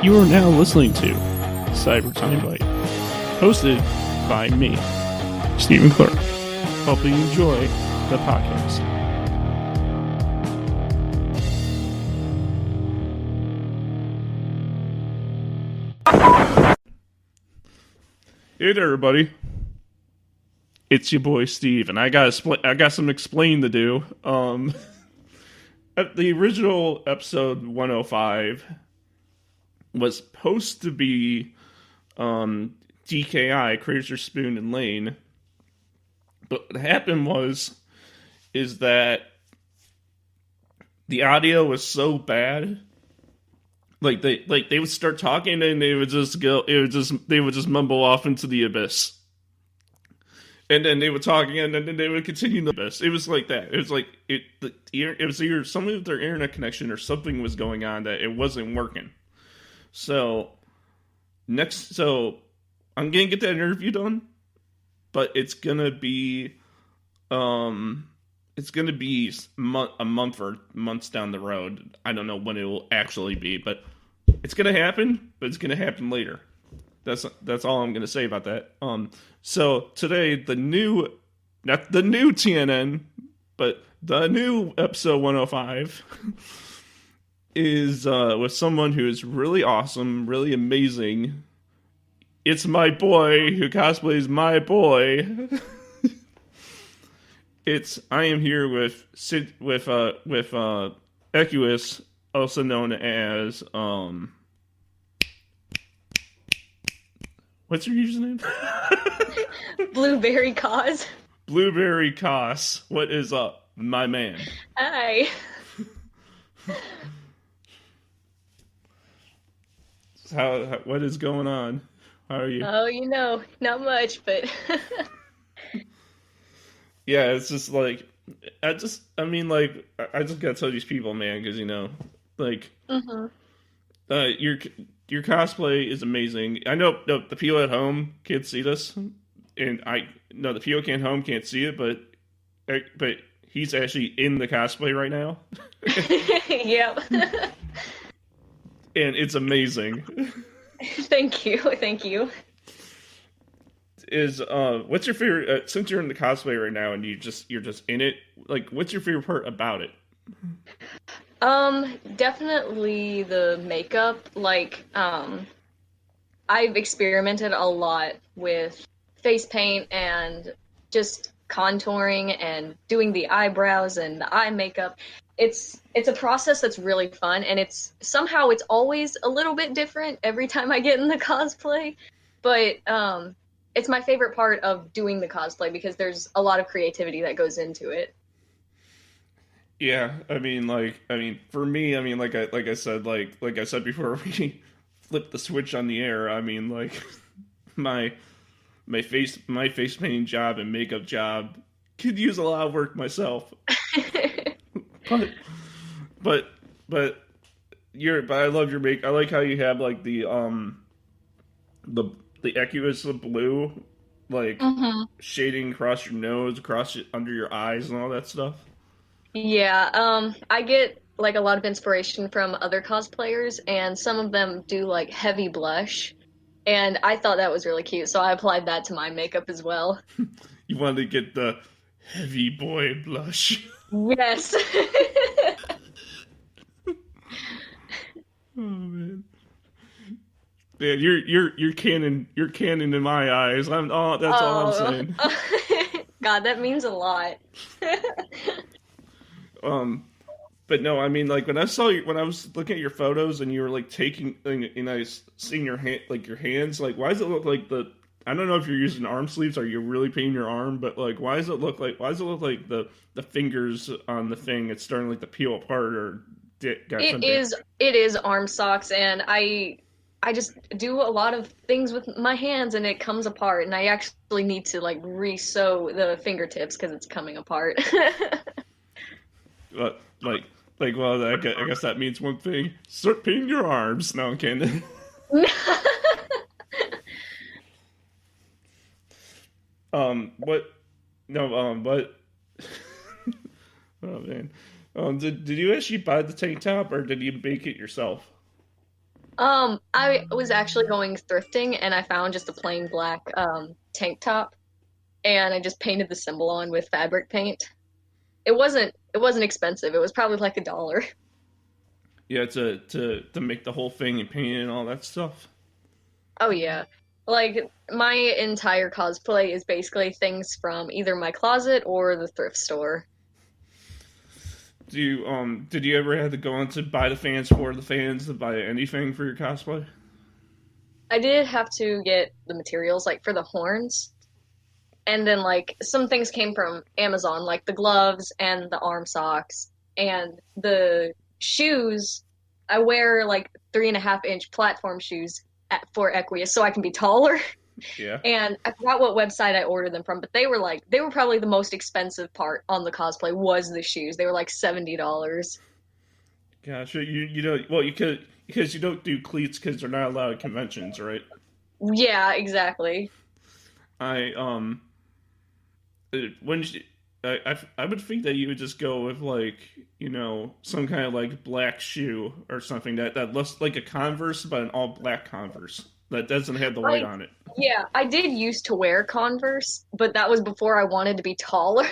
You are now listening to Cyber Timebite, hosted by me, Stephen Clark. Hope you enjoy the podcast. Hey there, everybody. It's your boy Steve, and I got some explain to do. At the original episode 105 was supposed to be DKI, Crazer, Spoon, and Lane. But what happened is that the audio was so bad. Like they would start talking and they would just mumble off into the abyss. And then they would talk again, and then they would continue the abyss. It was like that. It was like it was either something with their internet connection or something was going on that it wasn't working. So I'm gonna get that interview done, but it's gonna be a month or months down the road. I don't know when it will actually be, but it's gonna happen. But it's gonna happen later. That's all I'm gonna say about that. So today not the new TNN, but the new episode 105 is with someone who is really awesome, really amazing. It's my boy who cosplays my boy. I am here with Equus, also known as what's your username? B100berry.cos. B100berry.cos. What is up, my man? Hi. What is going on? How are you? Oh, not much, but yeah, it's just like I just gotta tell these people, man, because your cosplay is amazing. I know the people at home can't see this, and the people at home can't see it, but he's actually in the cosplay right now. Yep. And it's amazing. Thank you. What's your favorite since you're in the cosplay right now and you're just in it? Like, what's your favorite part about it? Definitely the makeup. Like, I've experimented a lot with face paint and just contouring and doing the eyebrows and the eye makeup. It's a process that's really fun, and it's always a little bit different every time I get in the cosplay, but it's my favorite part of doing the cosplay because there's a lot of creativity that goes into it. Yeah, for me, like I said before we flipped the switch on the air, my face painting job and makeup job could use a lot of work myself. but I love your make. I like how you have like the Equus of blue, like shading across your nose, under your eyes, and all that stuff. Yeah, I get like a lot of inspiration from other cosplayers, and some of them do like heavy blush, and I thought that was really cute, so I applied that to my makeup as well. You wanted to get the heavy boy blush. Yes. Oh man. Man, you're canon in my eyes. That's all I'm saying. God, that means a lot. But no, like when I was looking at your photos and you were like taking, and I seeing your hand, like your hands, like why does it look like I don't know if you're using arm sleeves or you're really painting your arm, but like why does it look like the fingers on the thing? It's starting like to peel apart or it is arm socks, and I just do a lot of things with my hands and it comes apart, and I actually need to like re-sew the fingertips because it's coming apart. Well, I guess that means one thing. Start painting your arms. No, I'm kidding. What? No, but oh man. Did you actually buy the tank top or did you make it yourself? I was actually going thrifting and I found just a plain black tank top and I just painted the symbol on with fabric paint. It wasn't expensive. It was probably like $1. Yeah, to make the whole thing and paint it and all that stuff. Oh yeah. Like my entire cosplay is basically things from either my closet or the thrift store. Do you did you ever have to go on to buy the fans for the fans to buy anything for your cosplay? I did have to get the materials like for the horns, and then like some things came from Amazon, like the gloves and the arm socks and the shoes. I wear like 3.5 inch platform shoes for Equius so I can be taller. Yeah. And I forgot what website I ordered them from, but they were probably the most expensive part on the cosplay was the shoes. They were like $70. Gosh, you know, well, you could because you don't do cleats because they're not allowed at conventions, right? Yeah, exactly. I when you, I would think that you would just go with like some kind of like black shoe or something that looks like a Converse but an all black Converse that doesn't have the white I on it. Yeah, I did used to wear Converse, but that was before I wanted to be taller.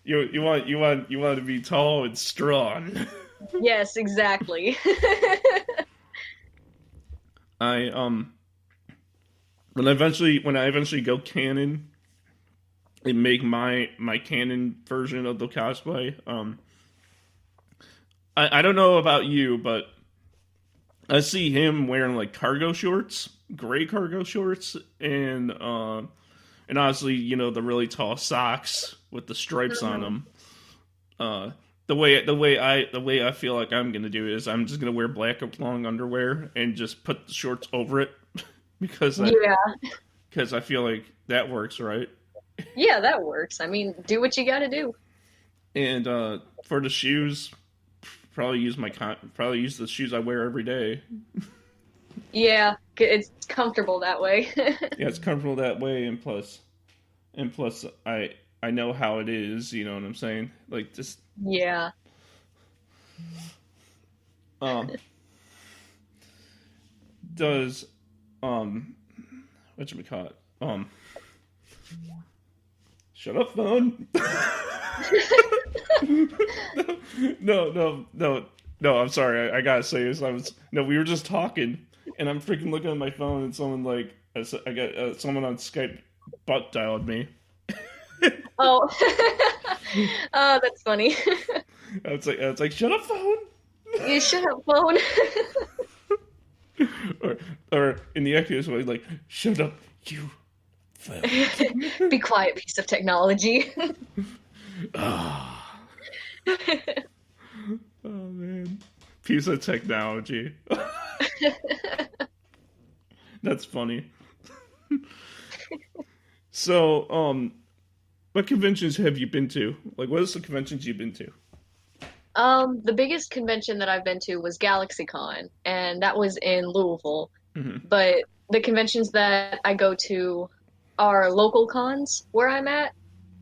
You want to be tall and strong. Yes, exactly. I when I eventually go canon and make my canon version of the cosplay, I don't know about you, but I see him wearing like cargo shorts, gray cargo shorts, and honestly, the really tall socks with the stripes on Mhm. them. Uh, the way I feel like I'm gonna do it is I'm just gonna wear black long underwear and just put the shorts over it because I Yeah, because I feel like that works, right? yeah, that works. I mean, do what you gotta do. And for the shoes, probably use the shoes I wear every day. Yeah, it's comfortable that way. Yeah, it's comfortable that way, and plus I know how it is. You know what I'm saying? Like just Yeah. um does um what should we call it? Shut up, phone. No, no, no, no. I'm sorry. I gotta say this. No. We were just talking, and I'm freaking looking at my phone, and someone like I got someone on Skype butt dialed me. Oh, oh, that's funny. It's like shut up, phone. You should have phone. or or in the Echo's way, like shut up, you phone. Be quiet, piece of technology. Ah, oh man, piece of technology. That's funny. So, what conventions have you been to? Like, what is the conventions you've been to? The biggest convention that I've been to was GalaxyCon, and that was in Louisville. Hmm. But the conventions that I go to are local cons where I'm at,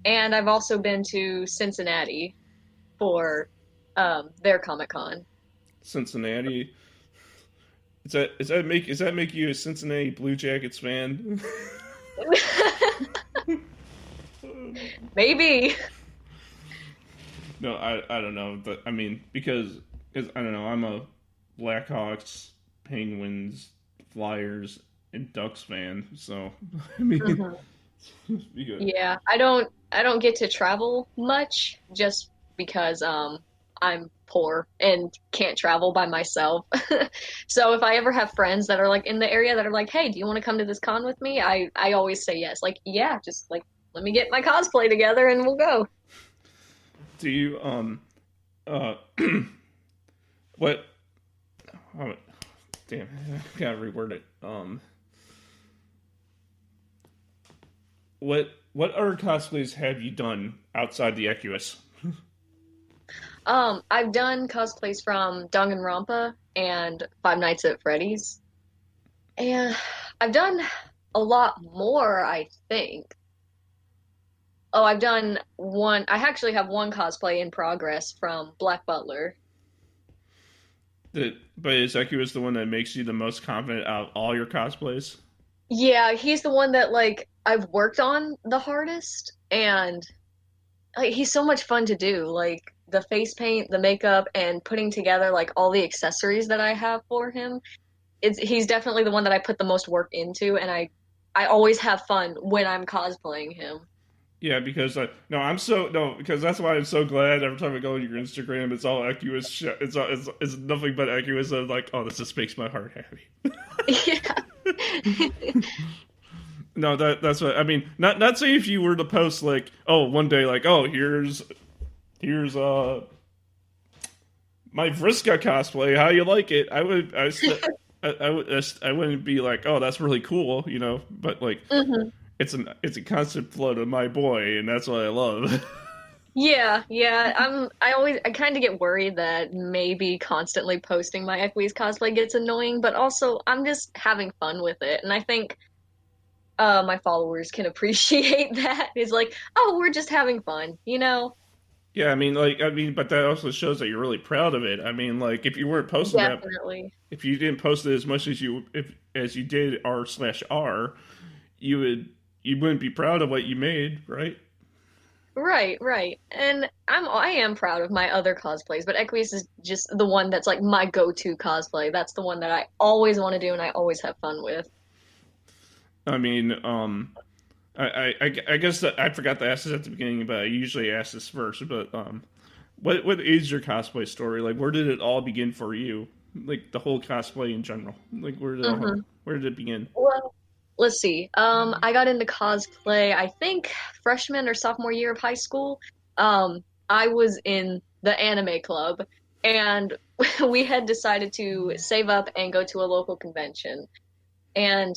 and I've also been to Cincinnati for their Comic Con. Cincinnati. Is that make you a Cincinnati Blue Jackets fan? Maybe. No, I don't know, but I mean because I don't know, I'm a Blackhawks, Penguins, Flyers, and Ducks fan, so I mean, Mhm. be good. Yeah, I don't get to travel much just because I'm poor and can't travel by myself. So if I ever have friends that are like in the area that are like, "Hey, do you want to come to this con with me?" I always say yes. Like, yeah, just like let me get my cosplay together and we'll go. Do you uh what? Oh, damn, I gotta reword it. What other cosplays have you done outside the Equus? I've done cosplays from Danganronpa and Five Nights at Freddy's, and I've done a lot more, I think. Oh, I've done one. I actually have one cosplay in progress from Black Butler. But is Equus the one that makes you the most confident out of all your cosplays? Yeah, he's the one that like I've worked on the hardest, and like he's so much fun to do. Like the face paint, the makeup, and putting together like all the accessories that I have for him. He's definitely the one that I put the most work into, and I always have fun when I'm cosplaying him. Yeah, because no, I'm so no, because that's why I'm so glad every time I go on your Instagram, it's all Equus. It's nothing but Equus. I'm like, oh, this just makes my heart happy. Yeah. No, that's what I mean. Not saying if you were to post like, oh, one day like, oh, here's my Vriska cosplay. How you like it? I wouldn't be like, oh, that's really cool, you know. But like, hmm it's a constant flow to my boy, and that's what I love. Yeah, yeah. I kind of get worried that maybe constantly posting my Equies cosplay gets annoying, but also I'm just having fun with it. And I think my followers can appreciate that. It's like, oh, we're just having fun, you know? Yeah, but that also shows that you're really proud of it. I mean, like, if you weren't posting that, Definitely. if you didn't post it as much as you did r/r, you wouldn't be proud of what you made, right? Right, right. And I am proud of my other cosplays, but Equies is just the one that's like my go-to cosplay. That's the one that I always want to do and I always have fun with. I mean, I guess that I forgot to ask this at the beginning, but I usually ask this first. But what is your cosplay story? Like, where did it all begin for you? Like the whole cosplay in general. Like, hmm where did it begin? Well, let's see. I got into cosplay, I think freshman or sophomore year of high school. I was in the anime club, and we had decided to save up and go to a local convention. And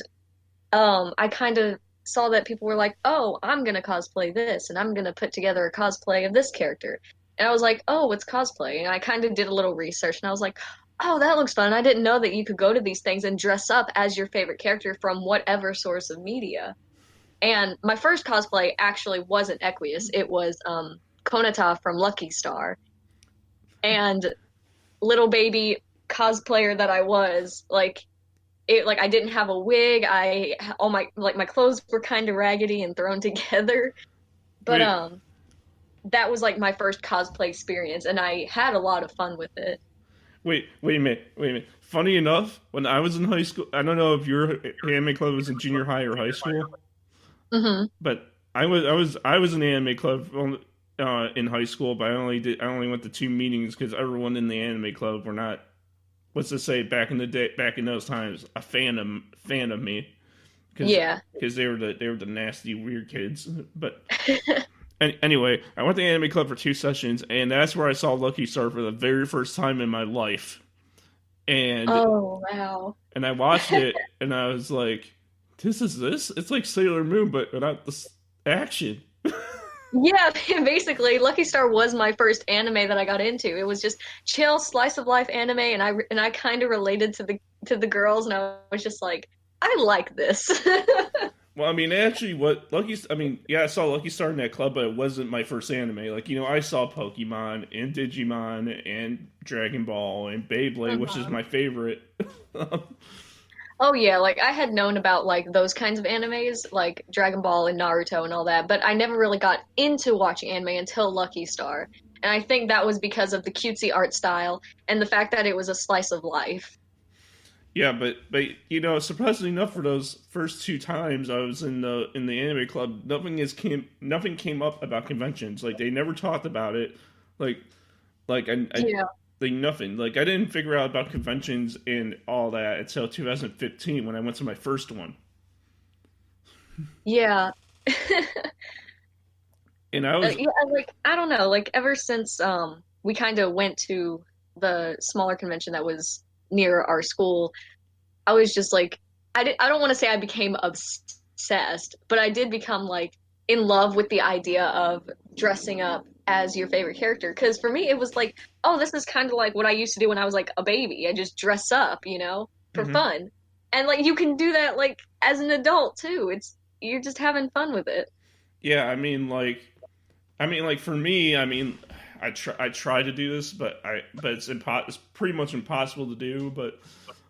I kind of saw that people were like, "Oh, I'm gonna cosplay this, and I'm gonna put together a cosplay of this character." And I was like, "Oh, what's cosplay?" And I kind of did a little research, and I was like, "Oh, that looks fun." I didn't know that you could go to these things and dress up as your favorite character from whatever source of media. And my first cosplay actually wasn't Equius; it was Konata from Lucky Star. And little baby cosplayer that I was, like I didn't have a wig. I all my like my clothes were kind of raggedy and thrown together. But Wait, that was like my first cosplay experience and I had a lot of fun with it. wait a minute. Funny enough, when I was in high school, I don't know if your anime club was in junior high or high school, hmm but I was in the anime club in high school, but I only went to two meetings because everyone in the anime club were not, what's to say, back in those times, a fan of me because Yeah. they were the nasty weird kids. But anyway, I went to the anime club for two sessions, and that's where I saw Lucky Star for the very first time in my life. And Oh, wow. I watched it, and I was like, this. It's like Sailor Moon, but without the action. Yeah, basically Lucky Star was my first anime that I got into. It was just chill slice of life anime and I kind of related to the girls and I was just like, I like this. Well, I mean, actually, yeah, I saw Lucky Star in that club, but it wasn't my first anime. Like, you know, I saw Pokemon and Digimon and Dragon Ball and Beyblade, which is Mhm. my favorite. Oh yeah, like I had known about like those kinds of animes, like Dragon Ball and Naruto and all that, but I never really got into watching anime until Lucky Star. And I think that was because of the cutesy art style and the fact that it was a slice of life. Yeah, but you know, surprisingly enough, for those first two times I was in the anime club, nothing came up about conventions. Like they never talked about it. Like I Yeah. like nothing. Like I didn't figure out about conventions and all that until 2015 when I went to my first one, Yeah. and I was Yeah, like I don't know, like ever since we kind of went to the smaller convention that was near our school, I was just like I don't want to say I became obsessed, but I did become like in love with the idea of dressing up as your favorite character because for me it was like, oh, this is kind of like what I used to do when I was like a baby. I just dress up, you know, for mhm. fun. And like you can do that like as an adult too. It's you're just having fun with it. Yeah, I mean like for me, I mean I try to do this, but it's pretty much impossible to do. But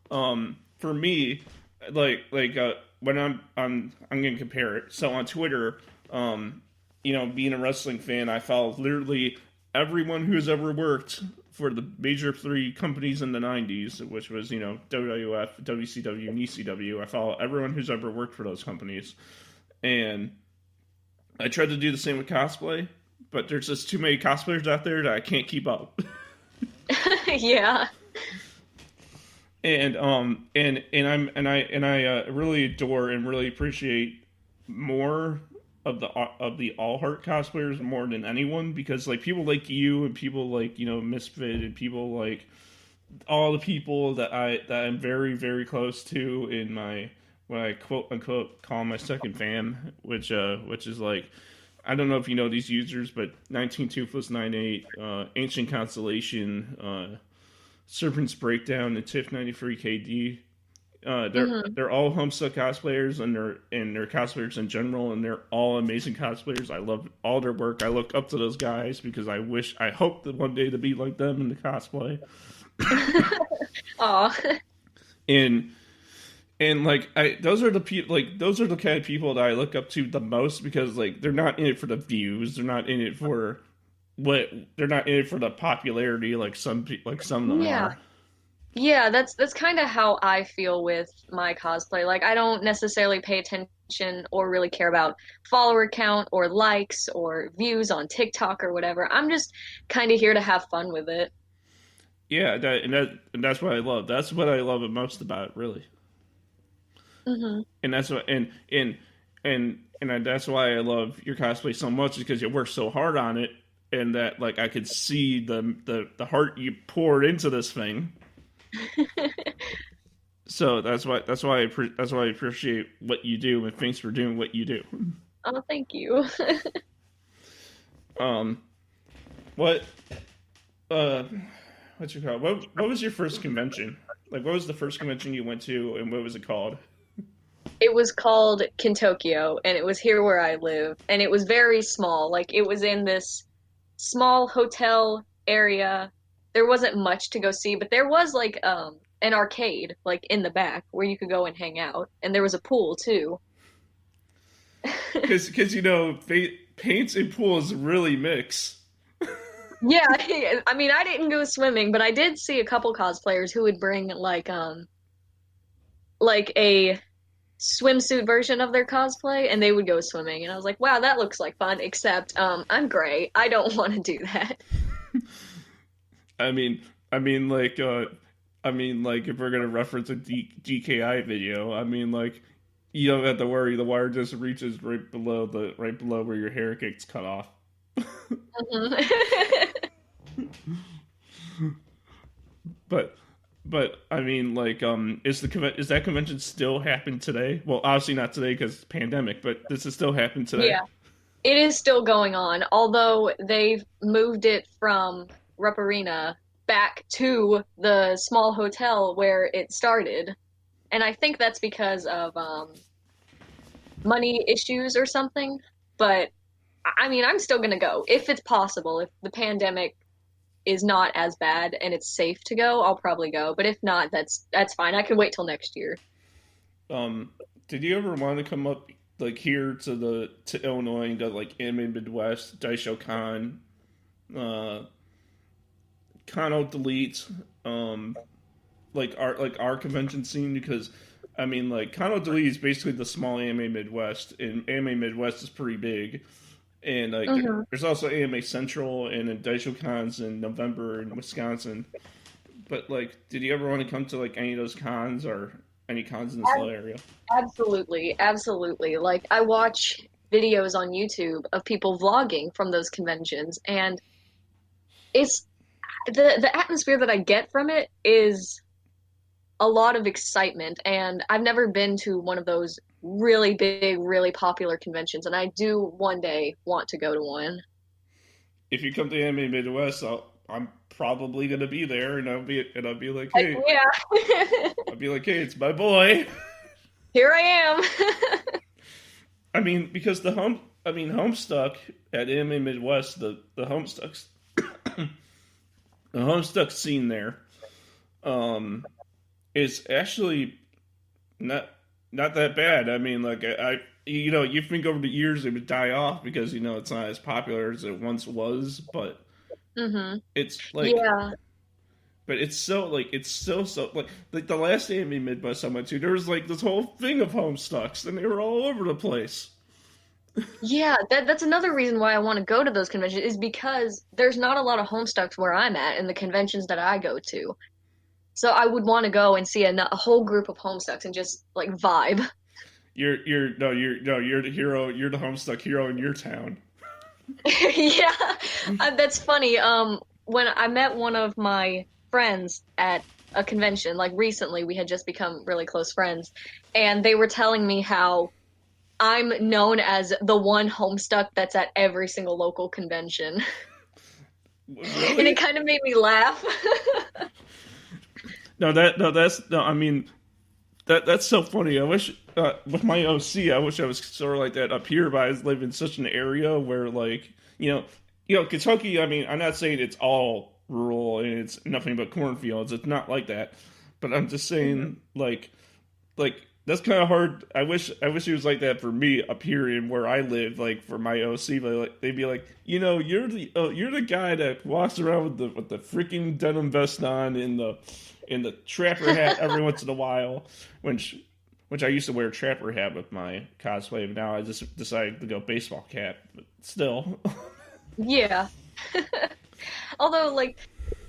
for me, when I'm gonna compare it. So on Twitter, being a wrestling fan, I follow literally everyone who's ever worked for the major three companies in the '90s, which was WWF, WCW, and ECW. I follow everyone who's ever worked for those companies, and I tried to do the same with cosplay, but there's just too many cosplayers out there that I can't keep up. Yeah. And I really adore and really appreciate more of the All Heart cosplayers more than anyone, because like people like you and people like Misfit and people like all the people that I'm very very close to in my what I quote unquote call my second fam, which is like, I don't know if you know these users, but 19 Toothless 98, Ancient Constellation, Serpent's Breakdown, and Tiff 93 KD. They're all Homestuck cosplayers, and they're cosplayers in general, and they're all amazing cosplayers. I love all their work. I look up to those guys because I hope that one day to be like them in the cosplay. Aw. And like those are the kind of people that I look up to the most, because like they're not in it for the views, they're not in it for the popularity like some of them Yeah. are. Yeah, that's kind of how I feel with my cosplay. Like I don't necessarily pay attention or really care about follower count or likes or views on TikTok or whatever. I'm just kind of here to have fun with it. Yeah, and that's what I love. That's what I love most about it, really. Hmm. And that's what that's why I love your cosplay so much, is because you work so hard on it, and that like I could see the heart you poured into this thing. So that's why I appreciate what you do, and thanks for doing what you do. Oh, thank you. Um, what what's your call? What was your first convention? Like, what was the first convention you went to, and what was it called? It was called Kintokyo, and it was here where I live, and it was very small. Like it was in this small hotel area. There wasn't much to go see, but there was like an arcade like in the back where you could go and hang out, and there was a pool too. Because paints and pools really mix. Yeah, I mean, I didn't go swimming, but I did see a couple cosplayers who would bring like a swimsuit version of their cosplay, and they would go swimming, and I was like, wow, that looks like fun, except I'm gray. I don't want to do that. I mean, I mean, like, uh, like, if we're gonna reference a DKI video, I mean, like, you don't have to worry. The wire just reaches right below where your hair gets cut off. Mhm. But, I mean, like, is that convention still happening today? Well, obviously not today because pandemic, but this is still happening today. Yeah, it is still going on, although they've moved it from Rupp Arena back to the small hotel where it started. And I think that's because of money issues or something. But I mean, I'm still gonna go if it's possible. If the pandemic is not as bad and it's safe to go, I'll probably go. But if not, that's fine. I can wait till next year. Um, did you ever want to come up like here to Illinois and go like Anime Midwest, Daisho Con, uh, Kano Delete, like our convention scene? Because I mean, like Kano Delete is basically the small Anime Midwest, and Anime Midwest is pretty big. And like, Hmm. there's also AMA Central and then Daisho Cons in November in Wisconsin. But like, did you ever want to come to like any of those cons or any cons in this little area? Absolutely, absolutely. Like I watch videos on YouTube of people vlogging from those conventions, and it's the atmosphere that I get from it is a lot of excitement. And I've never been to one of those really big, really popular conventions, and I do one day want to go to one. If you come to Anime Midwest, I'm probably gonna be there, and I'll be like, Like, hey, yeah, it's my boy. here I am. I mean, because Homestuck at Anime Midwest, the Homestucks The Homestuck scene there um, is actually not not that bad. I mean, like you know, you think over the years it would die off because you know it's not as popular as it once was, but Mhm. it's like, Yeah. but it's so like it's so like the last anime Midwest I went to, there was like this whole thing of Homestucks, and they were all over the place. Yeah, that's another reason why I want to go to those conventions is because there's not a lot of Homestucks where I'm at and the conventions that I go to. So I would want to go and see a whole group of Homestucks and just like vibe. You're the hero. You're the Homestuck hero in your town. Yeah, that's funny. When I met one of my friends at a convention, like recently, we had just become really close friends, and they were telling me how I'm known as the one Homestuck that's at every single local convention. And it Really? kind of made me laugh. That's no. I mean, that's so funny. I wish with my OC, I wish I was sort of like that up here, but I live in such an area where like Kentucky. I mean, I'm not saying it's all rural and it's nothing but cornfields. It's not like that, but I'm just saying like that's kind of hard. I wish it was like that for me up here in where I live, like for my OC. But like, they'd be like, you're the guy that walks around with the freaking denim vest on in the trapper hat every once in a while, which I used to wear a trapper hat with my cosplay, but now I just decided to go baseball cap. But still, Yeah. Although, like,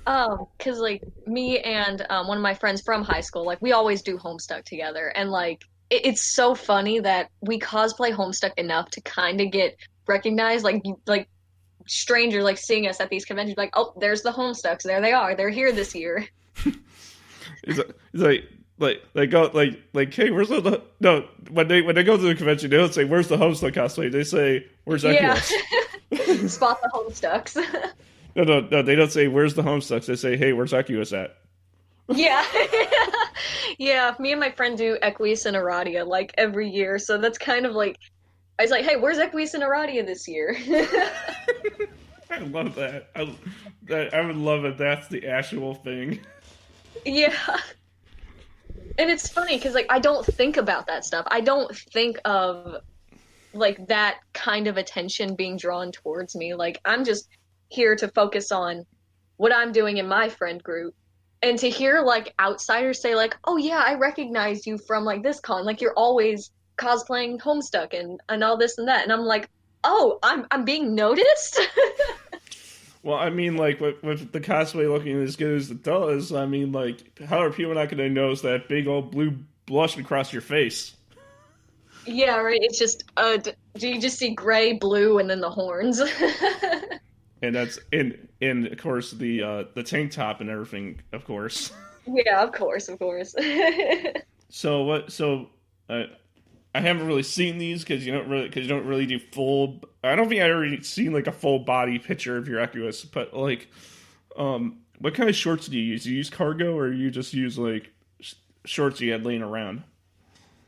'cause like me and one of my friends from high school, like we always do Homestuck together, and like it's so funny that we cosplay Homestuck enough to kind of get recognized, like strangers like seeing us at these conventions, like, oh, there's the Homestucks, there they are, they're here this year. it's like they go like hey, where's the no when they go to the convention, they don't say where's the Homestuck cosplay. They say where's Yeah, Equius. spot the Homestucks. No, they don't say where's the Homestucks. They say hey, where's Equius at. Yeah. Yeah, me and my friend do Equus and Aradia like every year, so that's kind of like I was like, hey, where's Equus and Aradia this year? I love that. I would love it. That's the actual thing. Yeah. And it's funny because like I don't think about that stuff. I don't think of like that kind of attention being drawn towards me. Like I'm just here to focus on what I'm doing in my friend group. And to hear like outsiders say like, "Oh yeah, I recognize you from like this con. Like you're always cosplaying Homestuck and all this and that." And I'm like, "Oh, I'm being noticed?" Well, I mean, like with the cosplay looking as good as it does, I mean, like how are people not going to notice that big old blue blush across your face? Yeah, right. It's just do you just see gray, blue, and then the horns? And that's in of course the tank top and everything, of course. Yeah, of course, of course. So what? So I haven't really seen these because you don't really do full. I don't think I already seen like a full body picture of your Equus, but like, what kind of shorts do you use? Do you use cargo or you just use like shorts you had laying around?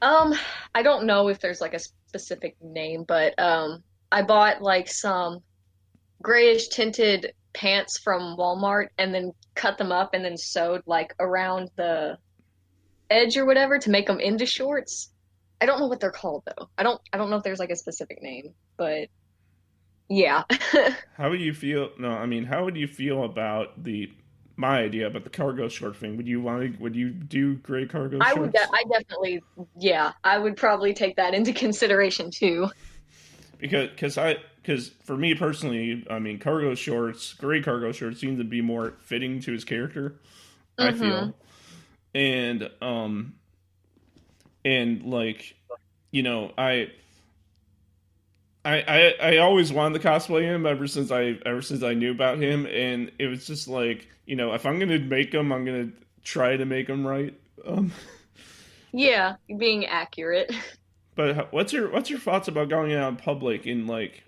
Um, I don't know if there's like a specific name, but I bought like some grayish tinted pants from Walmart and then cut them up and then sewed like around the edge or whatever to make them into shorts. I don't know what they're called though. I don't know if there's like a specific name, but yeah. How would you feel? No, I mean, how would you feel about the my idea about the cargo short thing? Would you do gray cargo shorts? I definitely yeah, I would probably take that into consideration too. Because for me personally, I mean, gray cargo shorts seem to be more fitting to his character. I Mm-hmm. feel, and and like, you know, I always wanted to cosplay him ever since I knew about him, and it was just like, you know, if I'm gonna make him, I'm gonna try to make him right. Um, Yeah, being accurate. but what's your thoughts about going out in public and like,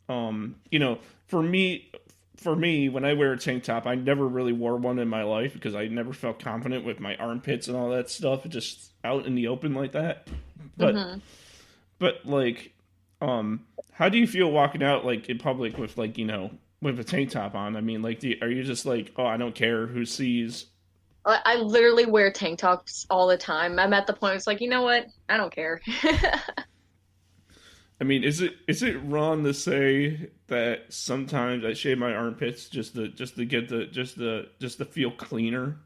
you know, for me, when I wear a tank top, I never really wore one in my life because I never felt confident with my armpits and all that stuff, just out in the open like that. But Hmm. like, how do you feel walking out like in public with like, you know, with a tank top on? I mean, like, are you just like, oh, I don't care who sees? I literally wear tank tops all the time. I'm at the point it's like, you know what? I don't care. I mean, is it wrong to say that sometimes I shave my armpits just to get just to feel cleaner?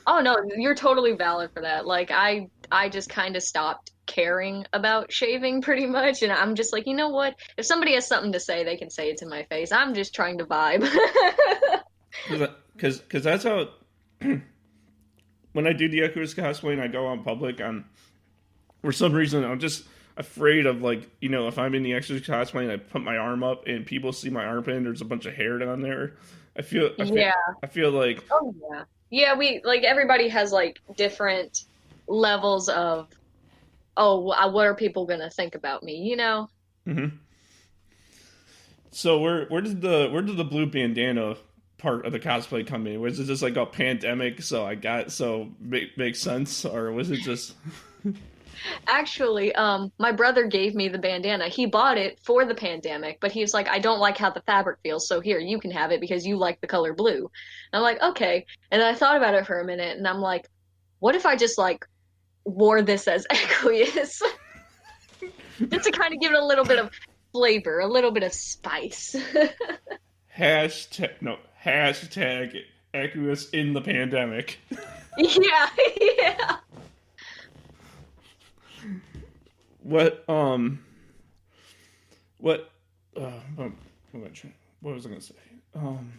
Oh no, you're totally valid for that. Like I just kind of stopped caring about shaving pretty much, and I'm just like, you know what? If somebody has something to say, they can say it to my face. I'm just trying to vibe. Because that's how when I do the Echoes cosplay and I go out in public, for some reason I'm just afraid of, like, if I'm in the Echoes cosplay and I put my arm up and people see my armpit and there's a bunch of hair down there. I feel I feel Yeah. I feel like Oh yeah. Yeah, we like everybody has like different levels of, oh, what are people gonna think about me, you know? mhm. So where did the blue bandana part of the cosplay come in? Was it just like a pandemic? So makes sense, or was it just? Actually, my brother gave me the bandana. He bought it for the pandemic, but he was like, I don't like how the fabric feels, so here, you can have it because you like the color blue. And I'm like, okay. And I thought about it for a minute, and I'm like, what if I just like wore this as Aqueous? Just to kind of give it a little bit of flavor, a little bit of spice. Hashtag Equus in the pandemic. Yeah, yeah. What what what, what was I gonna say? Um,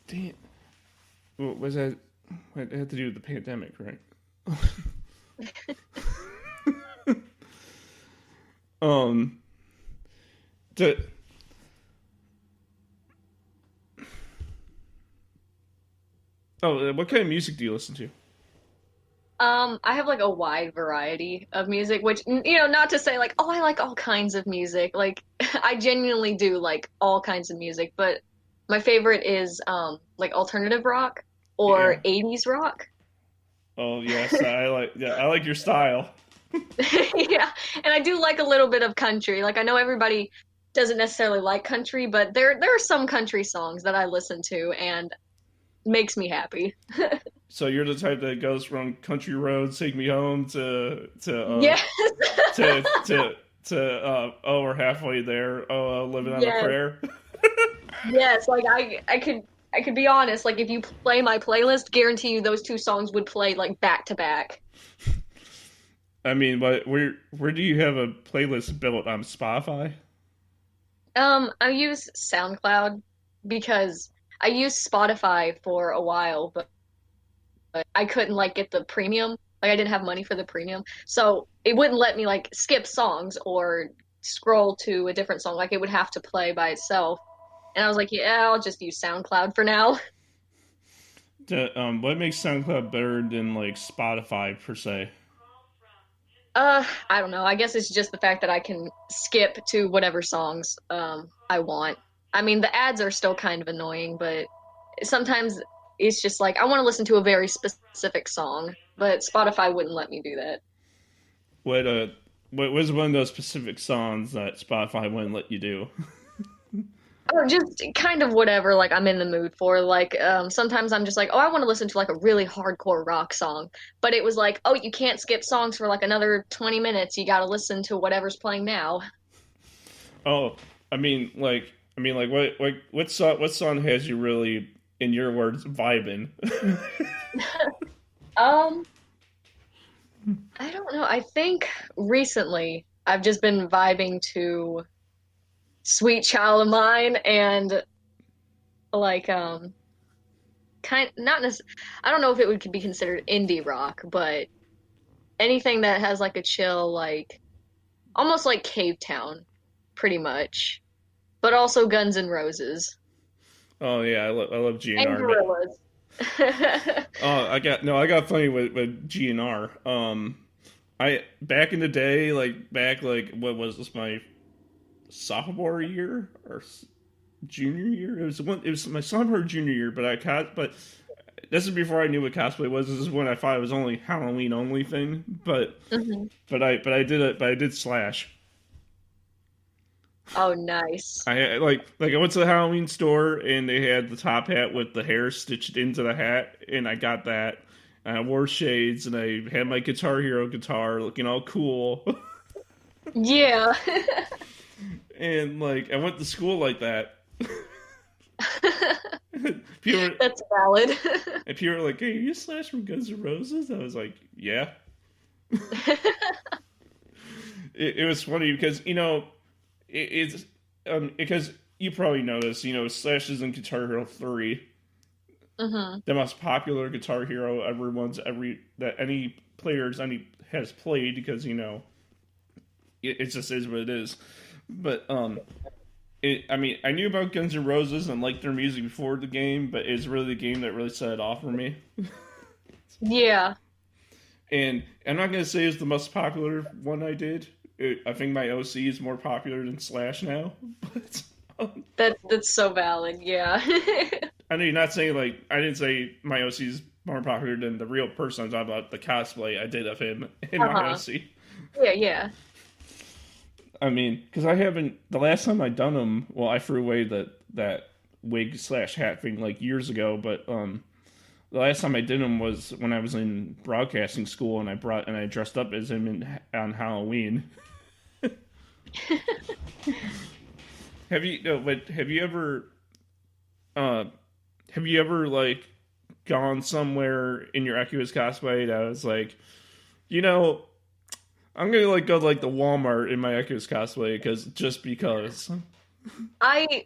damn, what was that? It had to do with the pandemic, right? um, the what kind of music do you listen to? I have like a wide variety of music, which, not to say like, oh, I like all kinds of music. Like, I genuinely do like all kinds of music, but my favorite is like alternative rock Yeah. or 80s rock. Oh yes, I like your style. Yeah, and I do like a little bit of country. Like I know everybody doesn't necessarily like country, but there are some country songs that I listen to and makes me happy. So you're the type that goes from country roads take me home Yes. oh, we're halfway there. Oh, living on a Yes. prayer. Yes, like I could be honest, like if you play my playlist, guarantee you those two songs would play like back to back. I mean, but where do you have a playlist built on Spotify? I use SoundCloud because I used Spotify for a while, but I couldn't like get the premium. Like I didn't have money for the premium. So it wouldn't let me like skip songs or scroll to a different song. Like it would have to play by itself. And I was like, yeah, I'll just use SoundCloud for now. What makes SoundCloud better than like Spotify per se? I don't know. I guess it's just the fact that I can skip to whatever songs I want. I mean, the ads are still kind of annoying, but sometimes it's just like I want to listen to a very specific song, but Spotify wouldn't let me do that. What uh, what was one of those specific songs that Spotify wouldn't let you do? Or just kind of whatever like I'm in the mood for. Like sometimes I'm just like, oh, I want to listen to like a really hardcore rock song, but it was like, oh, you can't skip songs for like another 20 minutes. You got to listen to whatever's playing now. Oh, I mean, like, what song has you really, in your words, vibing? Um, I don't know. I think recently I've just been vibing to Sweet Child of Mine and like kind not necessarily, I don't know if it would be considered indie rock, but anything that has like a chill like almost like Cave Town pretty much, but also Guns N' Roses Oh yeah, I love and GNR, but Gorillaz. oh, I got funny with GNR. I back in the day, like what was this, my sophomore year or junior year? It was my sophomore or junior year, but this is before I knew what cosplay was. This is when I thought it was only Halloween only thing. Hmm. But I did Slash. Oh, nice. I went to the Halloween store and they had the top hat with the hair stitched into the hat, and I got that. And I wore shades and I had my Guitar Hero guitar, looking all cool. Yeah. And like I went to school like that. people were, That's valid. and people were like, "Hey, are you Slash from Guns N' Roses?" I was like, "Yeah." It was funny because it's because you probably noticed, Slash is in Guitar Hero 3, Hmm. the most popular Guitar Hero that any players any has played, because it just is what it is. But I mean, I knew about Guns N' Roses and liked their music before the game, but it's really the game that really set it off for me. Yeah. And I'm not gonna say it's the most popular one I did. I think my OC is more popular than Slash now, but That's so valid. Yeah. I know you're not saying, like, I didn't say my OC is more popular than the real person. I'm talking about the cosplay I did of him in my Uh-huh. OC. Yeah, yeah. I mean, because I haven't. The last time I done them, well, I threw away that wig slash hat thing like years ago. But the last time I did them was when I was in broadcasting school, and I dressed up as him on Halloween. Have you? No, but uh, have you ever like gone somewhere in your Equus cosplay that was like, you know, I'm gonna like go to, like, the Walmart in my Echoes cosplay because. I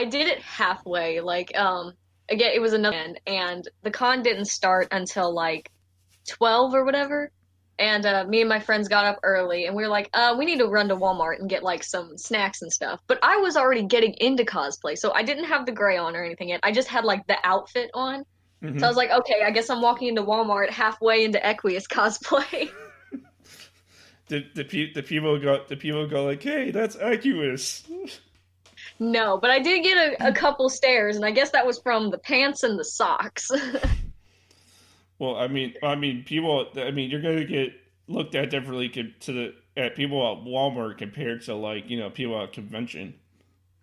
did it halfway. Like, again, it was another band, and the con didn't start until like 12 or whatever. And me and my friends got up early, and we were like, we need to run to Walmart and get like some snacks and stuff. But I was already getting into cosplay, so I didn't have the gray on or anything yet. I just had like the outfit on. So I was Hmm. like, okay, I guess I'm walking into Walmart halfway into Equius cosplay. The people go like, hey, that's Equus. No, but I did get a couple stares, and I guess that was from the pants and the socks. Well, people. I mean, you're gonna get looked at differently at people at Walmart compared to, like, people at convention.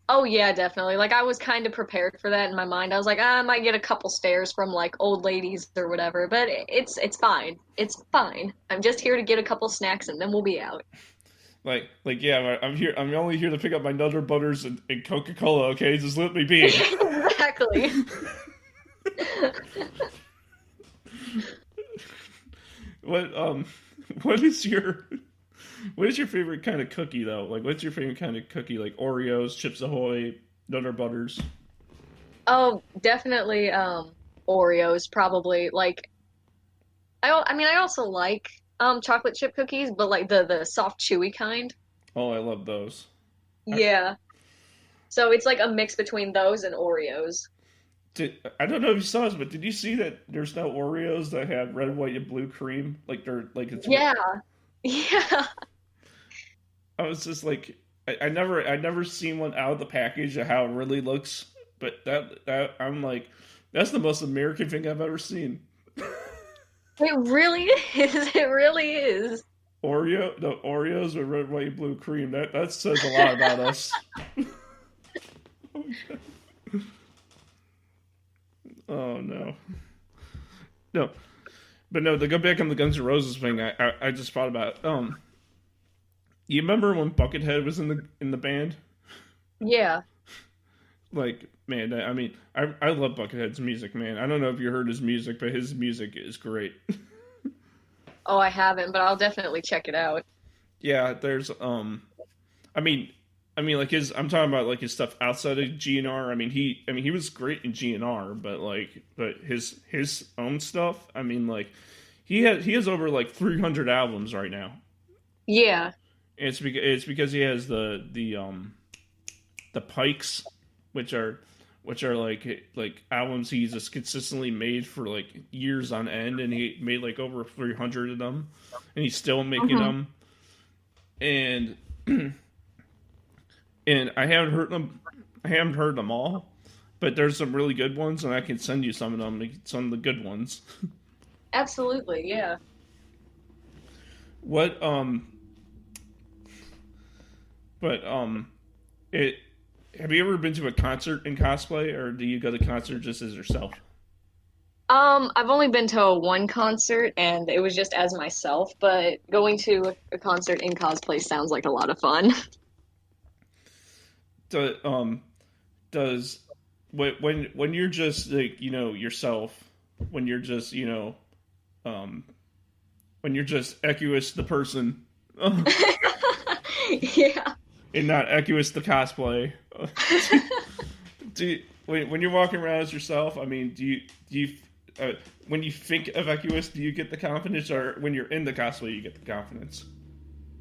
Oh yeah, definitely. Like I was kind of prepared for that in my mind. I was like, I might get a couple stares from like old ladies or whatever, but it's fine. It's fine. I'm just here to get a couple snacks and then we'll be out. Like, yeah, I'm here. I'm only here to pick up my Nutter Butters and Coca Cola. Okay, just let me be. Exactly. what what is your what is your favorite kind of cookie though? Like, what's your favorite kind of cookie? Like Oreos, Chips Ahoy, Nutter Butters. Oh, definitely Oreos probably. Like I mean I also like chocolate chip cookies, but like the soft chewy kind. Oh, I love those. I, Yeah. So it's like a mix between those and Oreos. I don't know if you saw this, but did you see that there's now Oreos that have red, white, and blue cream? Like, they're like it's. Yeah. Yeah. I was just like, I never seen one out of the package of how it really looks, but that I'm like, that's the most American thing I've ever seen. It really is. It really is. The Oreos with red, white, and blue cream. That says a lot about us. Oh no, no, but no. To go back on the Guns N' Roses thing, I just thought about. You remember when Buckethead was in the band? Yeah. Like, man, I mean, I love Buckethead's music, man. I don't know if you heard his music, but his music is great. Oh, I haven't, but I'll definitely check it out. Yeah, there's I mean, like I'm talking about like his stuff outside of GNR. I mean he was great in GNR, but his own stuff. I mean, like he has over like 300 albums right now. Yeah. It's because he has the Pikes, which are like albums he's just consistently made for like years on end, and he made like over 300 of them, and he's still making Hmm. them. And and I haven't heard them all, but there's some really good ones, and I can send you some of them, some of the good ones. Absolutely, yeah. What but it have you ever been to a concert in cosplay, or do you go to concert just as yourself? I've only been to one concert and it was just as myself, but going to a concert in cosplay sounds like a lot of fun. Do, does when you're just like yourself, when you're just um when you're just Equus the person, and Yeah. not Equus the cosplay, when you're walking around as yourself, I mean, do you when you think of Equus, do you get the confidence, or when you're in the cosplay, you get the confidence?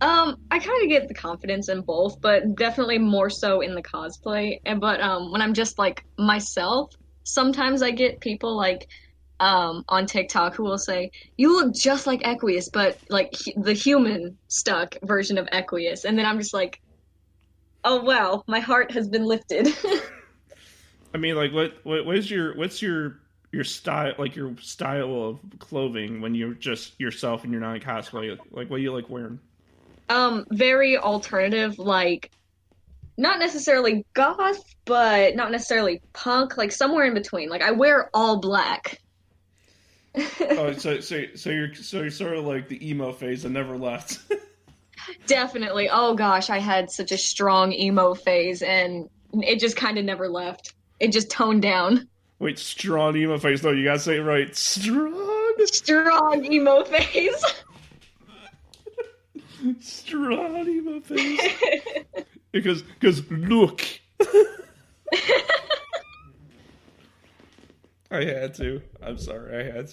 I kind of get the confidence in both, but definitely more so in the cosplay. And but when I'm just like myself, sometimes I get people like on TikTok who will say, "You look just like Equius, but like the human stuck version of Equius." And then I'm just like, "Oh wow, my heart has been lifted." I mean, like, what's your style, like your style of clothing when you're just yourself and you're not in cosplay? Like, what do you like wearing? Very alternative, like not necessarily goth, but not necessarily punk, like somewhere in between. Like I wear all black. Oh, so you're sort of like the emo phase that never left. Definitely. Oh gosh, I had such a strong emo phase and it just kind of never left. It just toned down. Wait, strong emo face. No, you gotta say it right. Strong, Strong emo phase. strong emo face. Because look, I had to. I'm sorry, I had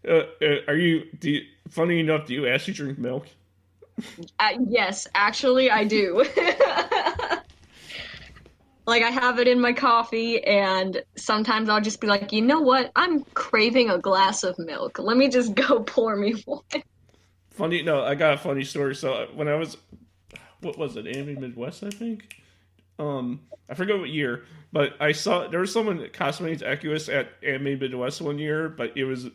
to. Are you? Funny enough, do you actually drink milk? Yes, actually, I do. Like, I have it in my coffee, and sometimes I'll just be like, you know what? I'm craving a glass of milk. Let me just go pour me one. Funny, no, I got a funny story. So when I was, what was it, Anime Midwest, I think. I forget what year, but I saw there was someone cosplaying as Equus at Anime Midwest one year, but he was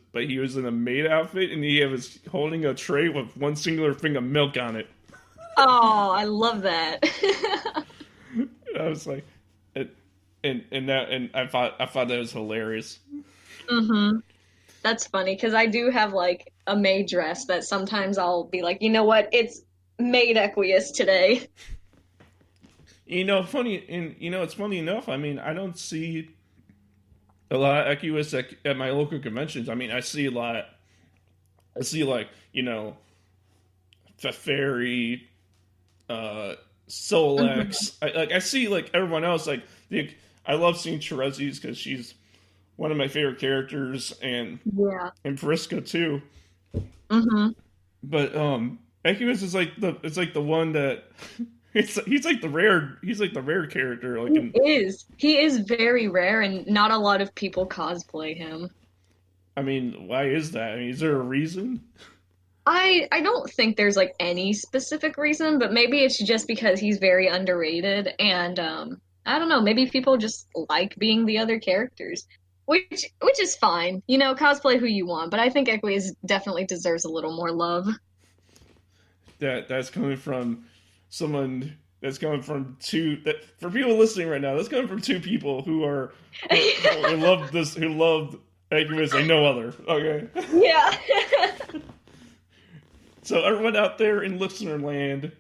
in a maid outfit and he was holding a tray with one singular thing of milk on it. Oh, I love that. I was like, and I thought that was hilarious. Mm-hmm. That's funny because I do have like a maid dress that sometimes I'll be like, you know what? It's maid Equius today. Funny, and it's funny enough. I mean, I don't see a lot of Equus at my local conventions. I mean, I see a lot. I see like the fairy, Solex. I see like everyone else. Like I love seeing Terezi's because she's one of my favorite characters, Yeah. and Vriska too. Mm-hmm. But Equus is like the one that he's like the rare character. Like in, He is very rare, and not a lot of people cosplay him. I mean, why is that? I mean, is there a reason? I don't think there's like any specific reason, but maybe it's just because he's very underrated, and I don't know, maybe people just like being the other characters, which is fine. You know, cosplay who you want, but I think Equius definitely deserves a little more love. That's coming from someone that's coming from two that for people listening right now. That's coming from two people who love this who loved Equus and no other. Okay. Yeah. So everyone out there in listener land,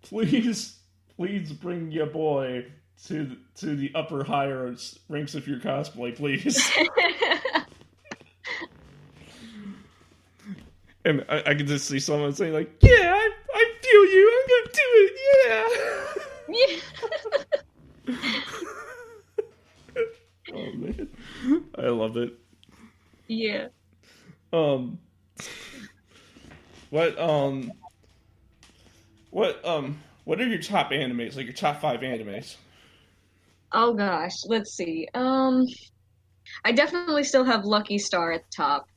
please bring your boy to the upper higher ranks of your cosplay, please. And I can just see someone saying like, "Yeah, I feel you. I'm gonna do it. Yeah." Oh man, I love it. Yeah. Um, what what are your top animes? Like your top 5 animes? Oh gosh, let's see. I definitely still have Lucky Star at the top.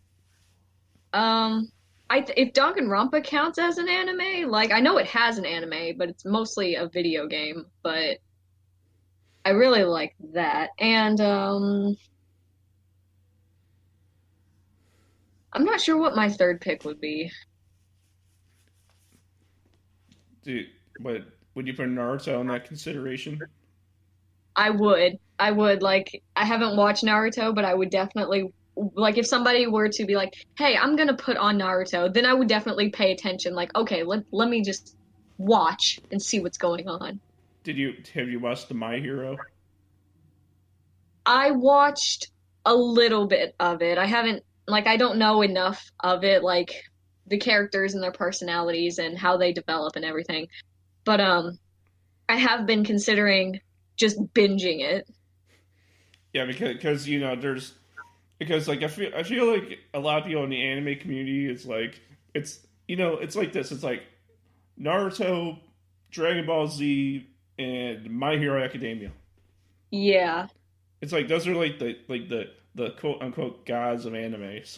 Um, if Danganronpa counts as an anime, like I know it has an anime, but it's mostly a video game. But I really like that. And I'm not sure what my third pick would be. Dude, but would you put Naruto in that consideration? I would like I haven't watched Naruto, but I would definitely like if somebody were to be like, "Hey, I'm gonna put on Naruto," then I would definitely pay attention. Like, okay, let me just watch and see what's going on. Have you watched the My Hero? I watched a little bit of it. I haven't like I don't know enough of it, like the characters and their personalities and how they develop and everything. But I have been considering just binging it. Yeah, because there's because like I feel like a lot of people in the anime community is like it's like this. It's like Naruto, Dragon Ball Z, and My Hero Academia. Yeah. It's like those are like the quote unquote gods of animes.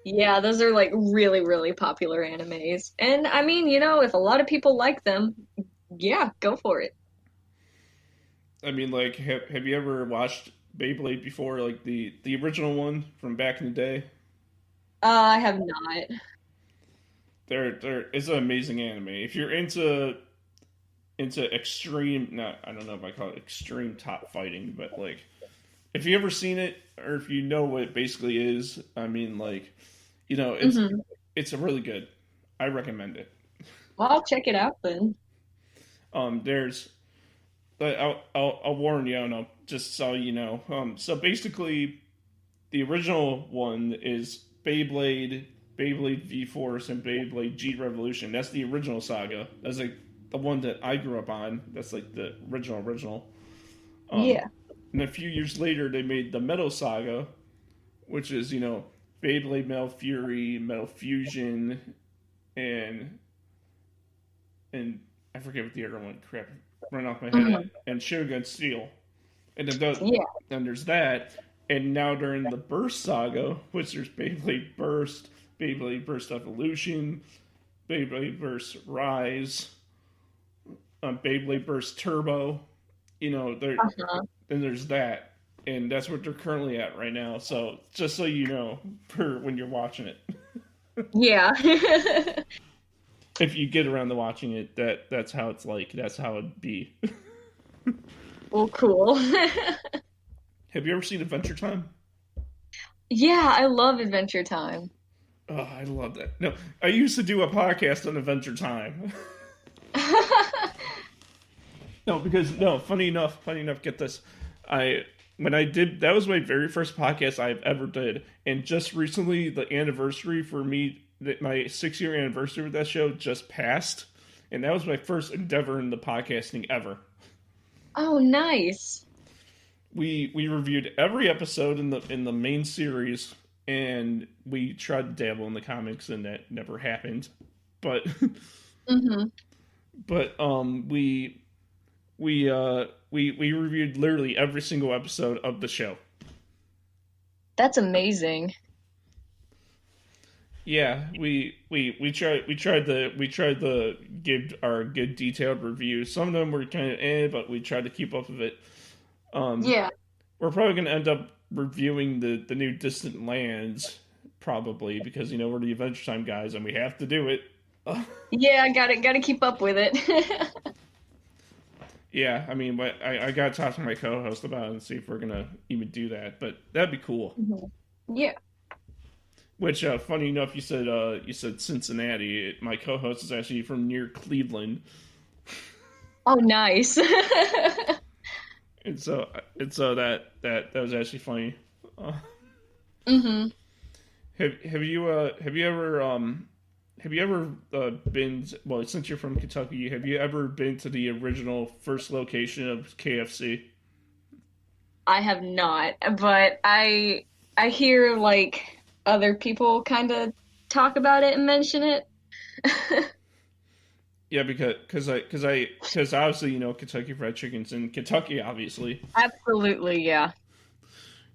Yeah, those are like really, really popular animes. And I mean, if a lot of people like them, yeah, go for it. I mean, like, have you ever watched Beyblade before? Like the original one from back in the day. I have not. There is an amazing anime. If you're into extreme, not I don't know if I call it extreme top fighting, but like if you ever seen it or if you know what it basically is, I mean, like, Hmm. it's a really good. I recommend it. Well, I'll check it out then. There's, but I'll warn you, no, just so you know. So basically, the original one is Beyblade V Force, and Beyblade G Revolution. That's the original saga. That's like the one that I grew up on. That's like the original. Um, Yeah. and a few years later, they made the Metal Saga, which is Beyblade Metal Fury, Metal Fusion, and and I forget what the other one. Crap, run off my head. Hmm. And Shogun Steel, and Yeah. then there's that. And now during the Burst Saga, which there's Beyblade Burst Evolution, Beyblade Burst Rise, Beyblade Burst Turbo. There Uh-huh. then there's that, and that's what they're currently at right now. So just so you know, for when you're watching it, Yeah. if you get around to watching it, that's how it's like. That's how it'd be. Well, cool. Have you ever seen Adventure Time? Yeah, I love Adventure Time. Oh, I love that. No, I used to do a podcast on Adventure Time. No, because no, funny enough, get this. I when I did that was my very first podcast I've ever did, and just recently the anniversary for me that my 6 year anniversary with that show just passed, and that was my first endeavor in the podcasting ever. Oh, nice. We reviewed every episode in the main series, and we tried to dabble in the comics, and that never happened. But Hmm. we reviewed literally every single episode of the show. That's amazing. Yeah, we tried to give our good detailed reviews. Some of them were kind of but we tried to keep up with it. Um, Yeah. we're probably going to end up reviewing the new Distant Lands probably because we're the Adventure Time guys and we have to do it. Yeah, got to keep up with it. Yeah, I mean, but I got to talk to my co-host about it and see if we're gonna even do that. But that'd be cool. Mhm. Yeah. Which, funny enough, you said Cincinnati. My co-host is actually from near Cleveland, Oh, nice. and so that was actually funny. Uh, Hmm. have you ever been well since you're from Kentucky? Have you ever been to the original first location of KFC? I have not, but I hear like other people kind of talk about it and mention it. Yeah, because obviously Kentucky Fried Chicken's in Kentucky, obviously, Absolutely, yeah.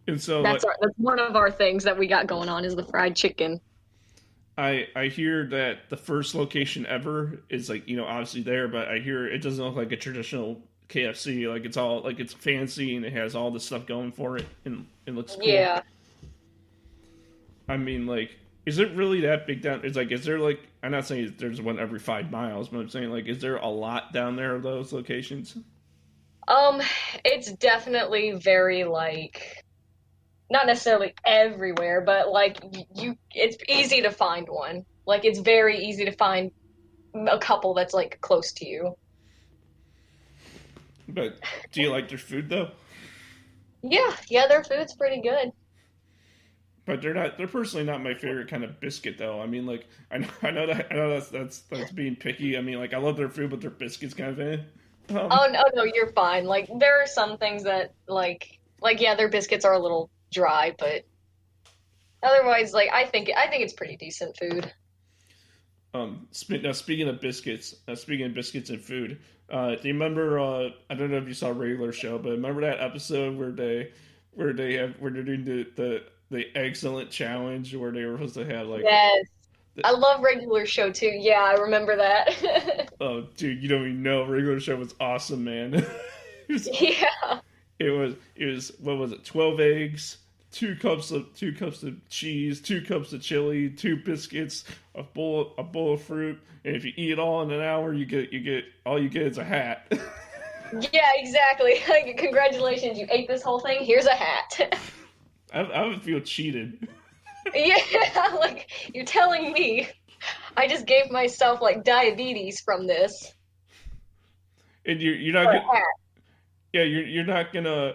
and so like That's one of our things that we got going on is the fried chicken. I hear that the first location ever is like obviously there, but I hear it doesn't look like a traditional KFC. Like it's all like it's fancy and it has all this stuff going for it and it looks cool. Yeah. I mean, like, is it really that big down? It's like, is there like? I'm not saying there's one every 5 miles, but I'm saying like, is there a lot down there of those locations? Um, it's definitely very like not necessarily everywhere, but like it's easy to find one. Like it's very easy to find a couple that's like close to you. But do you like their food though? Yeah, yeah, their food's pretty good. But they're not. They're personally not my favorite kind of biscuit, though. I mean, like I know that's being picky. I mean, like I love their food, but their biscuits kind of. Oh no, no, you're fine. Like there are some things that like yeah, their biscuits are a little dry, but otherwise, like I think it's pretty decent food. Now speaking of biscuits and food, do you remember? I don't know if you saw Regular Show, but remember that episode where they're doing the excellent challenge where they were supposed to have like. Yes, I love regular show too. Yeah, I remember that. Oh, dude, you don't even know. Regular Show was awesome, man. Yeah. It was what was it? 12 eggs, 2 cups of cheese, 2 cups of chili, 2 biscuits, a bowl of fruit, and if you eat it all in an hour, you get all you get is a hat. Yeah, exactly. Like, congratulations, you ate this whole thing. Here's a hat. I would feel cheated. Yeah, like you're telling me I just gave myself like diabetes from this And you're not for a gonna, hat. yeah, you're not gonna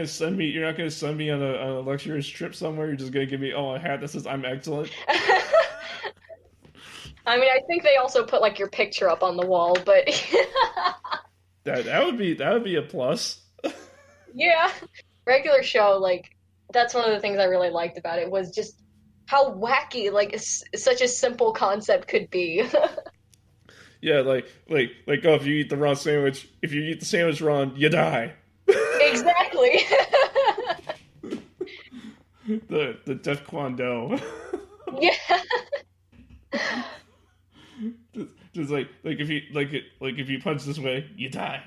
send me on a luxurious trip somewhere. You're just gonna give me a hat that says I'm excellent. I mean, I think they also put like your picture up on the wall, but That would be a plus. yeah, regular show, like that's one of the things I really liked about it was just how wacky like such a simple concept could be. Yeah, like oh, if you eat the sandwich wrong, you die. Exactly. The Death Kwando. Yeah. Just like if you punch this way, you die.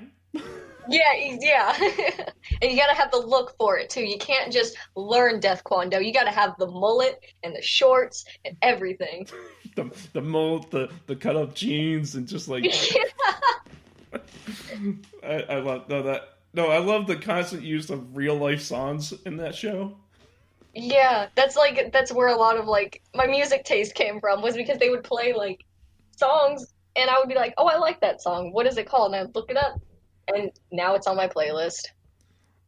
Yeah, yeah. And you gotta have the look for it too. You can't just learn Death Kwando. You gotta have the mullet and the shorts and everything. The mold, the cut up jeans, and just like I love no that no I love the constant use of real life songs in that show. Yeah, that's where a lot of like my music taste came from was because they would play like songs and I would be like, "Oh, I like that song. What is it called?" And I'd look it up and now it's on my playlist.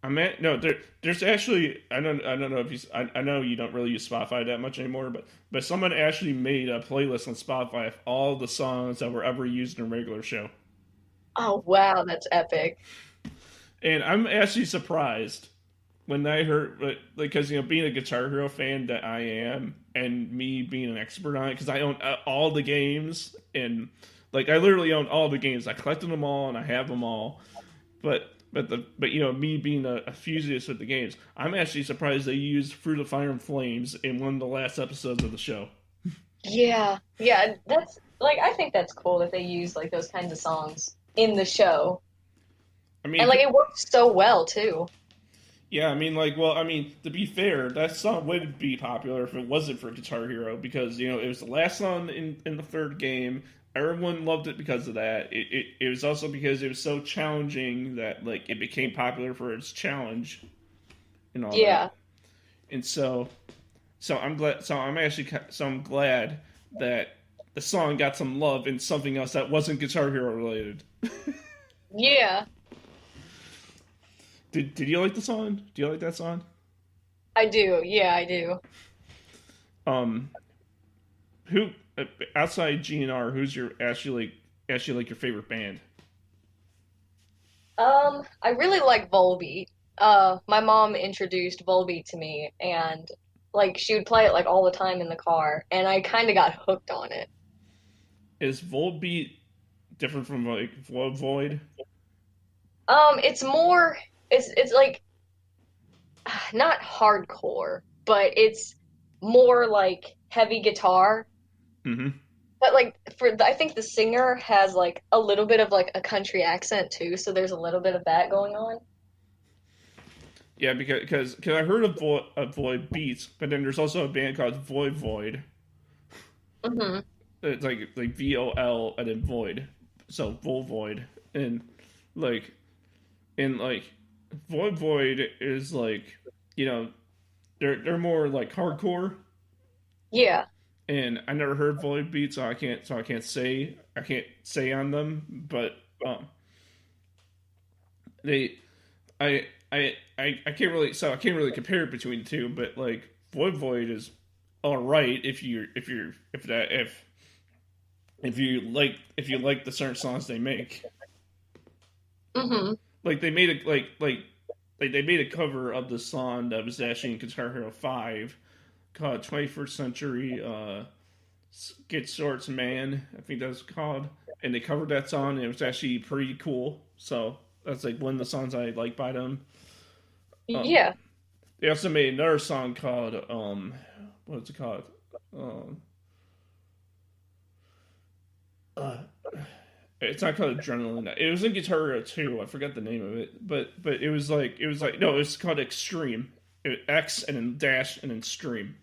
I mean, no, there's actually I don't know if I know you don't really use Spotify that much anymore, but someone actually made a playlist on Spotify of all the songs that were ever used in a regular show, Oh, wow, that's epic. and I'm actually surprised when I heard because being a Guitar Hero fan that I am, and me being an expert on it because I own all the games and like I literally own all the games. I collected them all and I have them all, but me being a enthusiast with the games, I'm actually surprised they used Fruit of Fire and Flames in one of the last episodes of the show. Yeah, yeah, that's like I think that's cool that they use like those kinds of songs in the show. I mean, And like it works so well too. yeah, I mean, like, well, I mean, to be fair, that song would be popular if it wasn't for Guitar Hero because it was the last song in the third game. Everyone loved it because of that. It was also because it was so challenging that like it became popular for its challenge and all Yeah. that. And so I'm glad. So I'm glad that the song got some love in something else that wasn't Guitar Hero related. Yeah. Did you like the song? Do you like that song? I do. Yeah, I do. Um, who outside GNR? Who's your actually like your favorite band? I really like Volbeat. My mom introduced Volbeat to me and like she would play it like all the time in the car and I kind of got hooked on it. Is Volbeat different from like Void? It's more it's like not hardcore, but it's more like heavy guitar. Mm-hmm. But like I think the singer has like a little bit of like a country accent too, so there's a little bit of that going on. Yeah, because I heard of Void Beats, but then there's also a band called Void. Hmm. It's like VOL and then Void, so Void, and like like Void is like, you know, they're more like hardcore, Yeah. and I never heard Void Beats, so I can't say on them, but they I can't really, so I can't really compare it between the two, but like Void is all right if you like the certain songs they make. Hmm. Like they made a they made a cover of the song that was actually in Guitar Hero 5 called 21st Century Get Shorts Man, I think that was called, and they covered that song and it was actually pretty cool. So that's like one of the songs I like by them. Um, Yeah. they also made another song called what's it called? Um, uh, it's not called Adrenaline. It was in Guitar Hero 2. I forgot the name of it, but it was like no, it's called Extreme. X and then dash and then stream.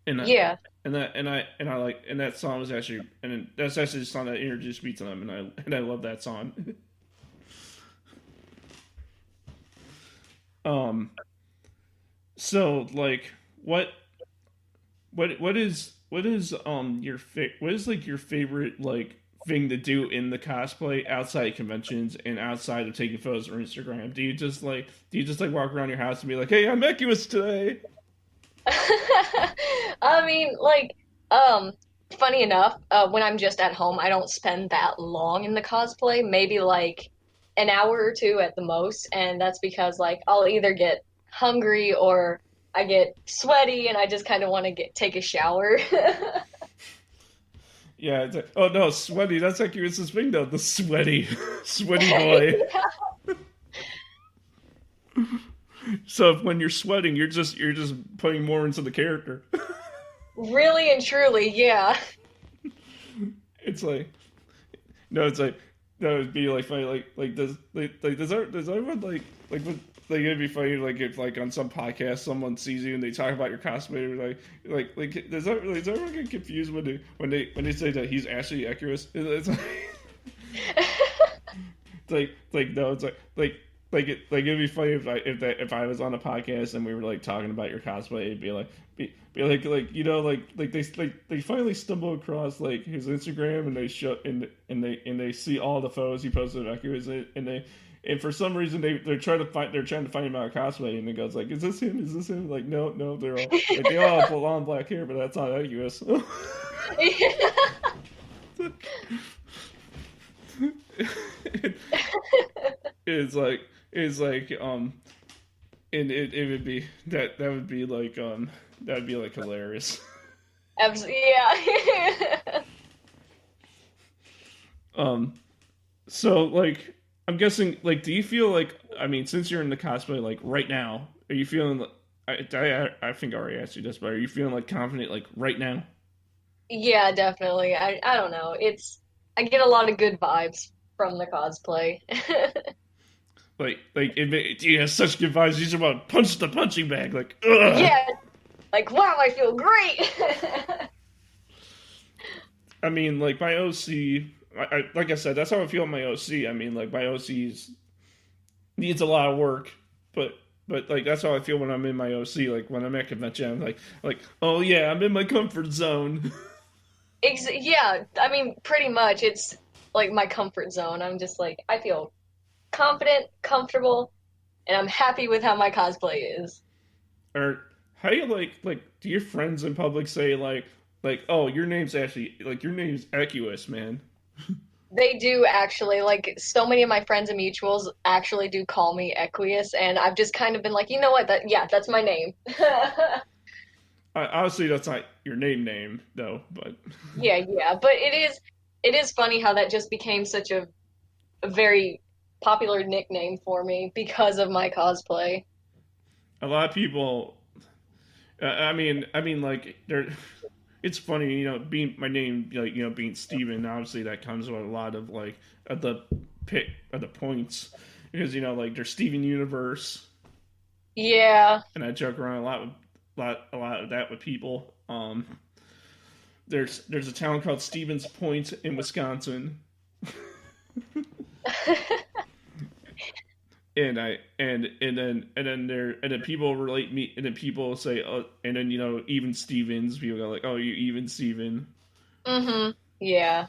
And Yeah. I like, and that song was actually, and that's actually the song that introduced me to them, and I love that song. um, so like, what is what is like your favorite like thing to do in the cosplay outside conventions and outside of taking photos for Instagram? Do you just like walk around your house and be like, hey, I'm Equus today? I mean, like, um, funny enough, when I'm just at home, I don't spend that long in the cosplay, maybe like an hour or two at the most, and that's because like I'll either get hungry or I get sweaty and I just kind of want to get take a shower. Yeah, it's like, oh no, sweaty. That's like you. It's this thing though. The sweaty, sweaty boy. So when you're sweating, you're just putting more into the character. Really and truly, yeah. It's like no, it's like no, it'd be like funny. Does everyone like it'd be funny like if like on some podcast someone sees you and they talk about your cosplay does everyone get confused when they say that he's actually Equus? It's like no, it's like it'd be funny if I was on a podcast and we were like talking about your cosplay, it'd be like you know they finally stumble across like his Instagram and they show and they see all the photos he posted of Equus and for some reason they're trying to find him out cosplay and it goes like, is this him? Is this him? Like no, they're all like they all have long black hair, but that's not Equus. it's like it's like and it would be that would be like that would be like hilarious. Absolutely, yeah. um so like I'm guessing like do you feel like I mean since you're in the cosplay like right now are you feeling I think I already asked you this but are you feeling like confident like right now? Yeah, definitely. I don't know. I get a lot of good vibes from the cosplay. He has such good vibes. He's about to punch the punching bag. Like, ugh. Yeah, like wow, I feel great. I mean, like my OC. Like I said, that's how I feel in my OC. I mean, like my OC's needs a lot of work, but like that's how I feel when I'm in my OC. Like when I'm at convention, I'm like oh yeah, I'm in my comfort zone. Yeah, I mean, pretty much it's like my comfort zone. I'm just like I feel confident, comfortable, and I'm happy with how my cosplay is. Or how do you do your friends in public say oh your name's actually like your name's Equus, man? They do actually, like so many of my friends and mutuals actually do call me Equius, and I've just kind of been like, you know what, that yeah, that's my name. Obviously, that's not your name though, but Yeah, but it is funny how that just became such a very popular nickname for me because of my cosplay. a lot of people. I mean, like there. it's funny, being my name, like being Steven, obviously that comes with a lot of like at the pick of the points because like there's Steven Universe, Yeah. and I joke around a lot of that with people. There's a town called Stevens Point in Wisconsin, and I and then people relate me, and then people say, oh, and then even Stevens, people go like, oh, you even Steven. Mhm. Yeah.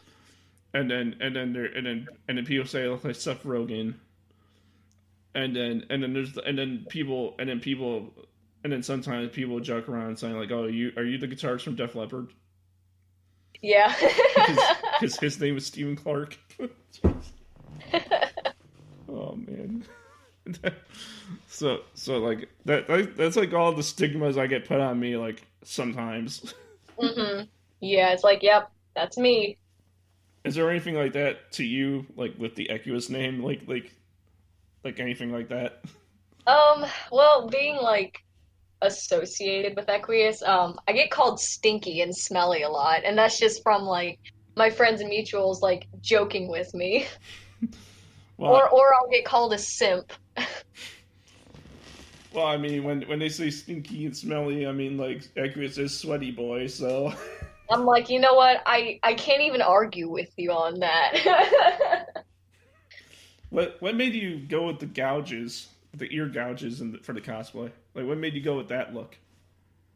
And then people say like Seth Rogen, and then sometimes people joke around saying like, oh, you are you the guitarist from Def Leppard? Yeah. Because his name is Stephen Clark. Oh man. So like that's like all the stigmas I get put on me like sometimes. Mhm. Yeah, it's like, yep, that's me. Is there anything like that to you, like with the Equus name, like anything like that? Well, being like associated with Equius, I get called stinky and smelly a lot, and that's just from like my friends and mutuals like joking with me. Well, Or I'll get called a simp. well, I mean, when they say stinky and smelly, I mean like Equus is sweaty boy, so. I'm like, you know what? I can't even argue with you on that. What made you go with the gouges, the ear gouges, for the cosplay? Like, what made you go with that look?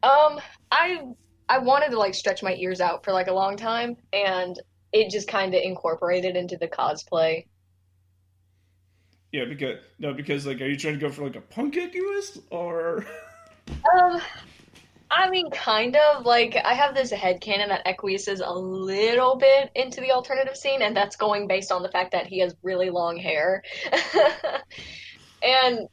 Um, I I wanted to like stretch my ears out for like a long time, and it just kind of incorporated into the cosplay. Yeah, because no, because like, are you trying to go for like a punk Equus or? Um, I mean, kind of like I have this headcanon that Equius is a little bit into the alternative scene, and that's going based on the fact that he has really long hair. And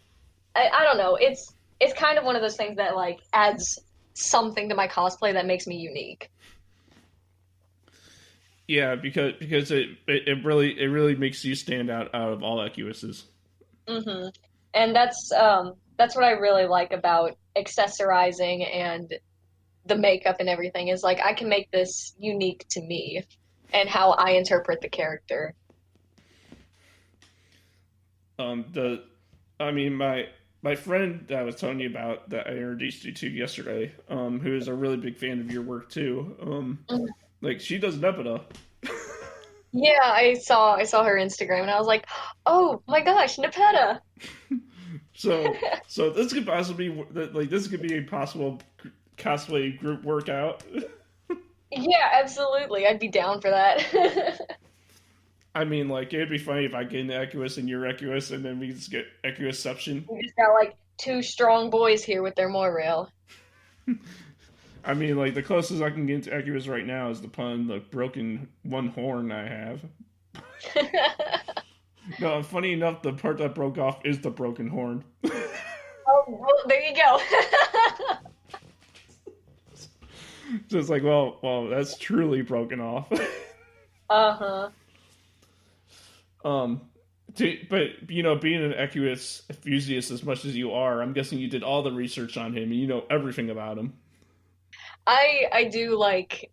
I don't know, it's kind of one of those things that like adds something to my cosplay that makes me unique. Yeah, because it really makes you stand out of all Equises. Hmm. And that's what I really like about accessorizing and the makeup and everything is like I can make this unique to me and how I interpret the character. The I mean my friend that I was telling you about that I introduced you to yesterday, who is a really big fan of your work too. Mhm. Like she does Nepeta. Yeah, I saw her Instagram and I was like, "Oh my gosh, Nepeta." So this could possibly like this could be a possible cosplay group workout. Yeah, absolutely. I'd be down for that. I mean, like it'd be funny if I get into Equus and you're Equus, and then we just get Equusception. We just got like two strong boys here with their moirail. I mean, like the closest I can get to Equus right now is the pun, the broken one horn I have. No, funny enough, the part that broke off is the broken horn. Oh, well, there you go. So it's like, well, that's truly broken off. Uh-huh. um, but being an Equus enthusiast as much as you are, I'm guessing you did all the research on him and you know everything about him. I do like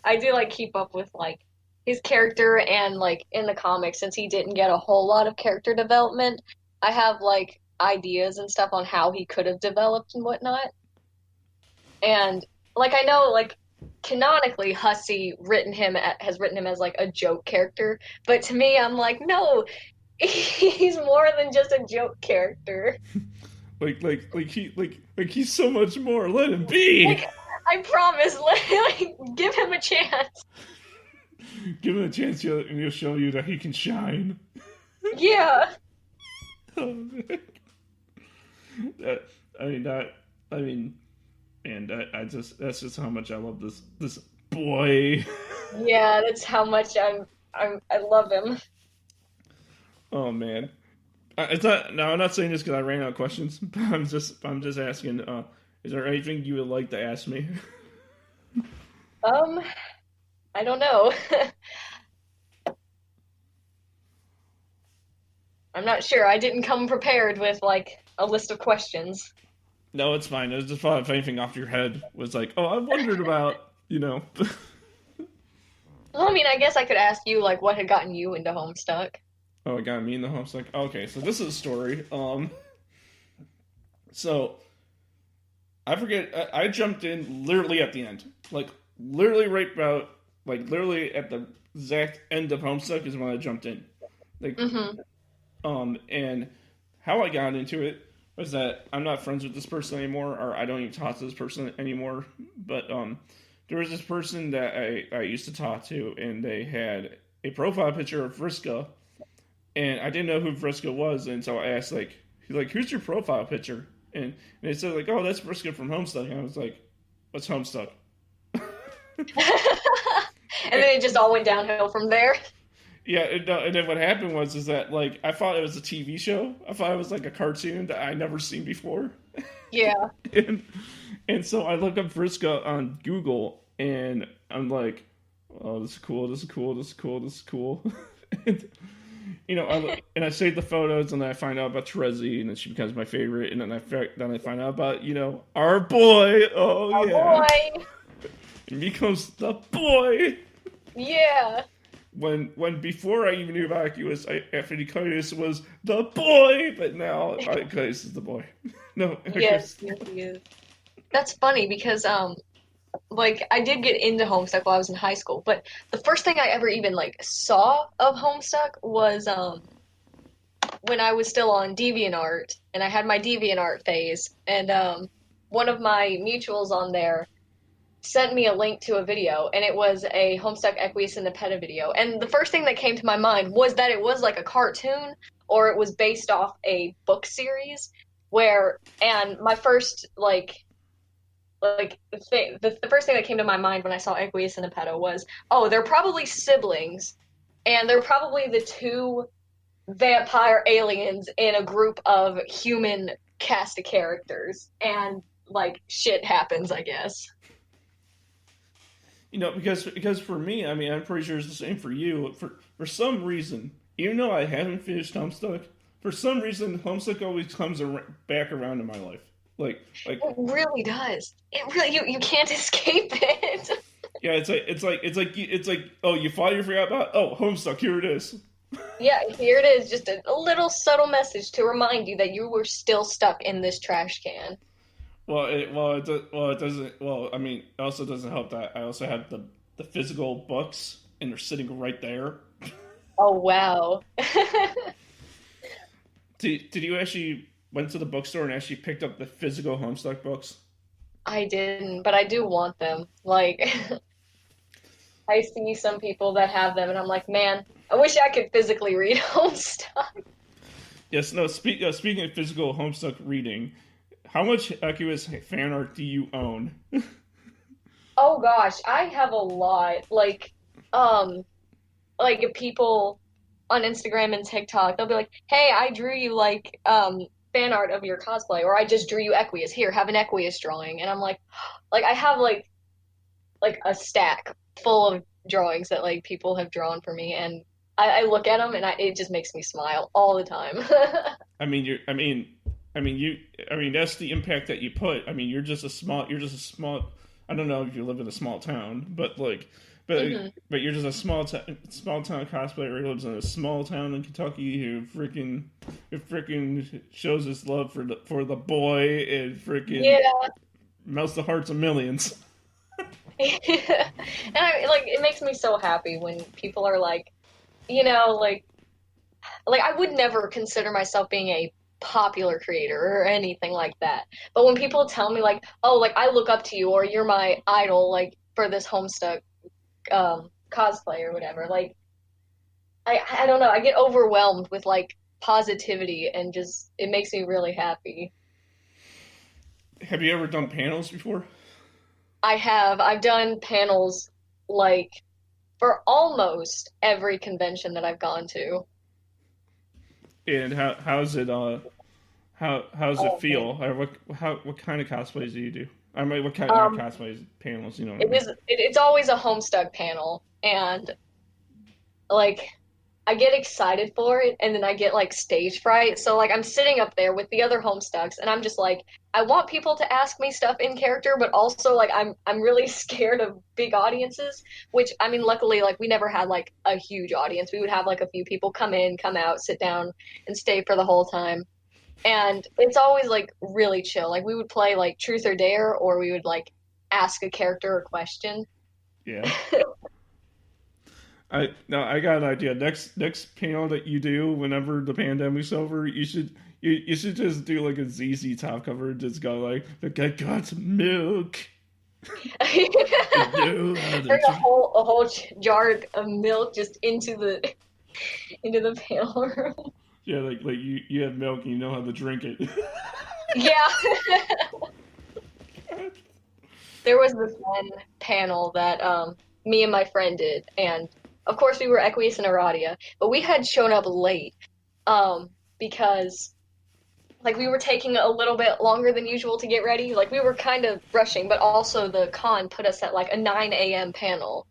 I do like keep up with like his character and like in the comics since he didn't get a whole lot of character development, I have like ideas and stuff on how he could have developed and whatnot. And like I know like canonically Hussey has written him as like a joke character, but to me I'm like no, he's more than just a joke character. Like he's so much more. Let him be. Like I promise, like, give him a chance. Give him a chance, and he'll show you that he can shine. Yeah. Oh, man. That, I mean that. I mean, and I just that's just how much I love this boy. Yeah, that's how much I love him. Oh man, it's not. No, I'm not saying this because I ran out of questions. But I'm just asking. Is there anything you would like to ask me? Um, I don't know. I'm not sure. I didn't come prepared with like a list of questions. No, it's fine. It was just if anything off your head was like, oh, I wondered about. you know. Well, I mean, I guess I could ask you like what had gotten you into Homestuck. Oh, it got me in the homes. Like, okay, so this is a story. So I forget. I jumped in literally at the end, like literally right about, like literally at the exact end of Homestuck is when I jumped in. Like, Mm-hmm. and how I got into it was that I'm not friends with this person anymore, or I don't even talk to this person anymore. But there was this person that I used to talk to, and they had a profile picture of Vriska, and I didn't know who Vriska was, and so I asked he's like, "Who's your profile picture?" And they said like, "Oh, that's Vriska from Homestuck," and I was like, "What's Homestuck?" And then it just all went downhill from there. Yeah, and then what happened was is that like I thought it was a TV show. I thought it was like a cartoon that I never seen before, Yeah. and and so I look up Vriska on Google, and I'm like, oh, this is cool, this is cool, this is cool, this is cool. and, and I save the photos, and then I find out about Terezi, and then she becomes my favorite, and then I find out about our boy. Oh Oh yeah, boy. and he becomes the boy. Yeah. When before I even knew about Arceus, Aphroditus was the boy, but now Arceus is the boy. No, Yes, Arceus. yes, he is. That's funny because like I did get into Homestuck while I was in high school, but the first thing I ever even like saw of Homestuck was when I was still on DeviantArt and I had my DeviantArt phase, and one of my mutuals on there sent me a link to a video, and it was a Homestuck Equius and the Peta video. And the first thing that came to my mind was that it was like a cartoon or it was based off a book series and my first the first thing that came to my mind when I saw Equius and the Peta was, oh, they're probably siblings, and they're probably the two vampire aliens in a group of human cast of characters, and like shit happens, I guess. Because for me, I mean, I'm pretty sure it's the same for you. For some reason, even though I haven't finished Homestuck, for some reason, Homestuck always comes back around in my life. Like It really does. It really you can't escape it. yeah, it's like oh, you thought you forgot about, oh, Homestuck, here it is. Yeah, here it is, just a little subtle message to remind you that you were still stuck in this trash can. It doesn't. Well, I mean, it also doesn't help that I also have the physical books, and they're sitting right there. Oh wow. Did you actually went to the bookstore and actually picked up the physical Homestuck books? I didn't, but I do want them. Like I see some people that have them, and I'm like, man, I wish I could physically read Homestuck. Yes. No. Speaking of physical Homestuck reading, how much Arceus fan art do you own? Oh gosh, I have a lot. Like people on Instagram and TikTok, they'll be like, "Hey, I drew you like fan art of your cosplay, or I just drew you Equius. Here, have an Equius drawing." And I'm like I have like a stack full of drawings that like people have drawn for me, and I look at them and it just makes me smile all the time. I mean, that's the impact that you put. I mean, you're just a small. I don't know if you live in a small town, but Hmm. but you're just a small town cosplayer who lives in a small town in Kentucky who freaking shows his love for the boy and freaking Yeah. melts the hearts of millions. And it makes me so happy when people are like, you know, like I would never consider myself being a popular creator or anything like that. But when people tell me like, "Oh, like I look up to you," or "You're my idol," like for this Homestuck cosplay or whatever, like I don't know, I get overwhelmed with like positivity, and just it makes me really happy. Have you ever done panels before? I've done panels like for almost every convention that I've gone to. And how's it how's it Oh man. feel? Or what kind of cosplays do you do? I mean, what kind, not Um, cosplays, panels? You know what I it mean? is it's always a Homestuck panel, and like I get excited for it and then I get like stage fright. So like I'm sitting up there with the other Homestucks and I'm just like I want people to ask me stuff in character, but also like I'm really scared of big audiences, which I mean luckily like we never had like a huge audience. We would have like a few people come in, come out, sit down and stay for the whole time. And it's always like really chill. Like we would play like truth or dare or we would like ask a character a question. Yeah. I got an idea. Next panel that you do whenever the pandemic's over, you should just do like a ZZ Top cover. Just go like, "The guy got some milk." Bring a whole jar of milk just into the panel room. Yeah, like you have milk and you know how to drink it. Yeah. There was this one panel that me and my friend did, and of course we were Equius and Aradia, but we had shown up late because like we were taking a little bit longer than usual to get ready. Like we were kind of rushing, but also the con put us at like a 9 a.m. panel.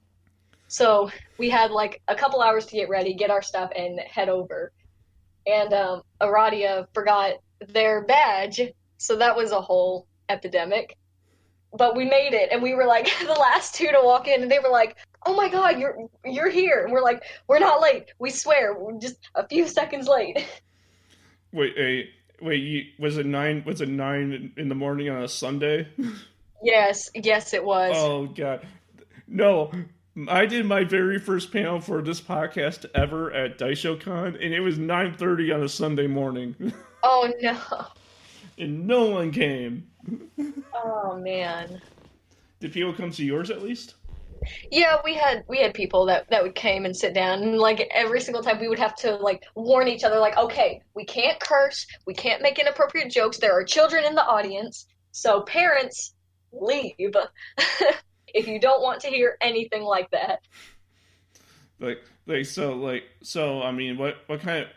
So we had like a couple hours to get ready, get our stuff, and head over. And Aradia forgot their badge, so that was a whole epidemic. But we made it, and we were like the last two to walk in, and they were like, "Oh my God, you're here!" And we're like, "We're not late. We swear, we're just a few seconds late." Wait! Was it 9? Was it 9 in the morning on a Sunday? Yes, it was. Oh God, no! I did my very first panel for this podcast ever at DaishoCon, and it was 9:30 on a Sunday morning. Oh no! And no one came. Oh man! Did people come to yours at least? Yeah, we had people that would came and sit down, and like every single time we would have to like warn each other, like, okay, we can't curse, we can't make inappropriate jokes. There are children in the audience, so parents, leave if you don't want to hear anything like that. So. I mean, what kind of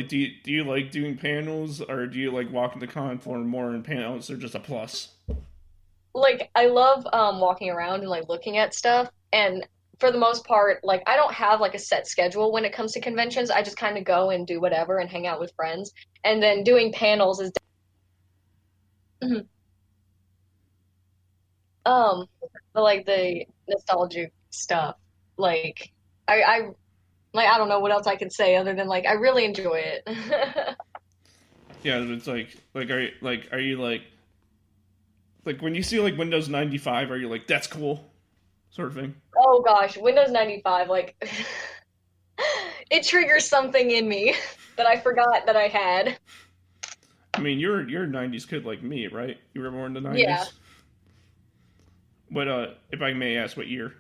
do you like doing panels, or do you like walking the con for more in panels, or just a plus? Like I love walking around and like looking at stuff, and for the most part like I don't have like a set schedule when it comes to conventions. I just kind of go and do whatever and hang out with friends, and then doing panels is but like the nostalgic stuff, like I like I don't know what else I could say other than like I really enjoy it. Yeah, it's are you like when you see like Windows 95, are you like, that's cool, sort of thing? Oh gosh, Windows 95, like it triggers something in me that I forgot that I had. I mean, you're a 90s kid like me, right? You were born in the 90s? Yeah. What if I may ask, what year?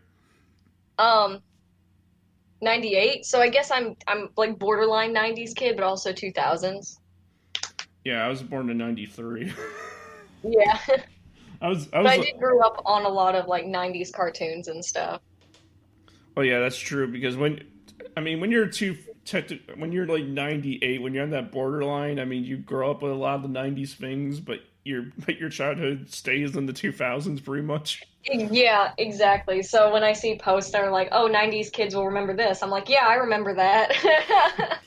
98. So I guess I'm like borderline 90s kid, but also 2000s. Yeah, I was born in 93. Yeah. But I did grow up on a lot of like 90s cartoons and stuff. Oh yeah, that's true, because when you're when you're like 98, when you're on that borderline, I mean, you grow up with a lot of the 90s things, but your childhood stays in the 2000s pretty much. Yeah, exactly. So when I see posts that are like, "Oh, 90s kids will remember this," I'm like, "Yeah, I remember that."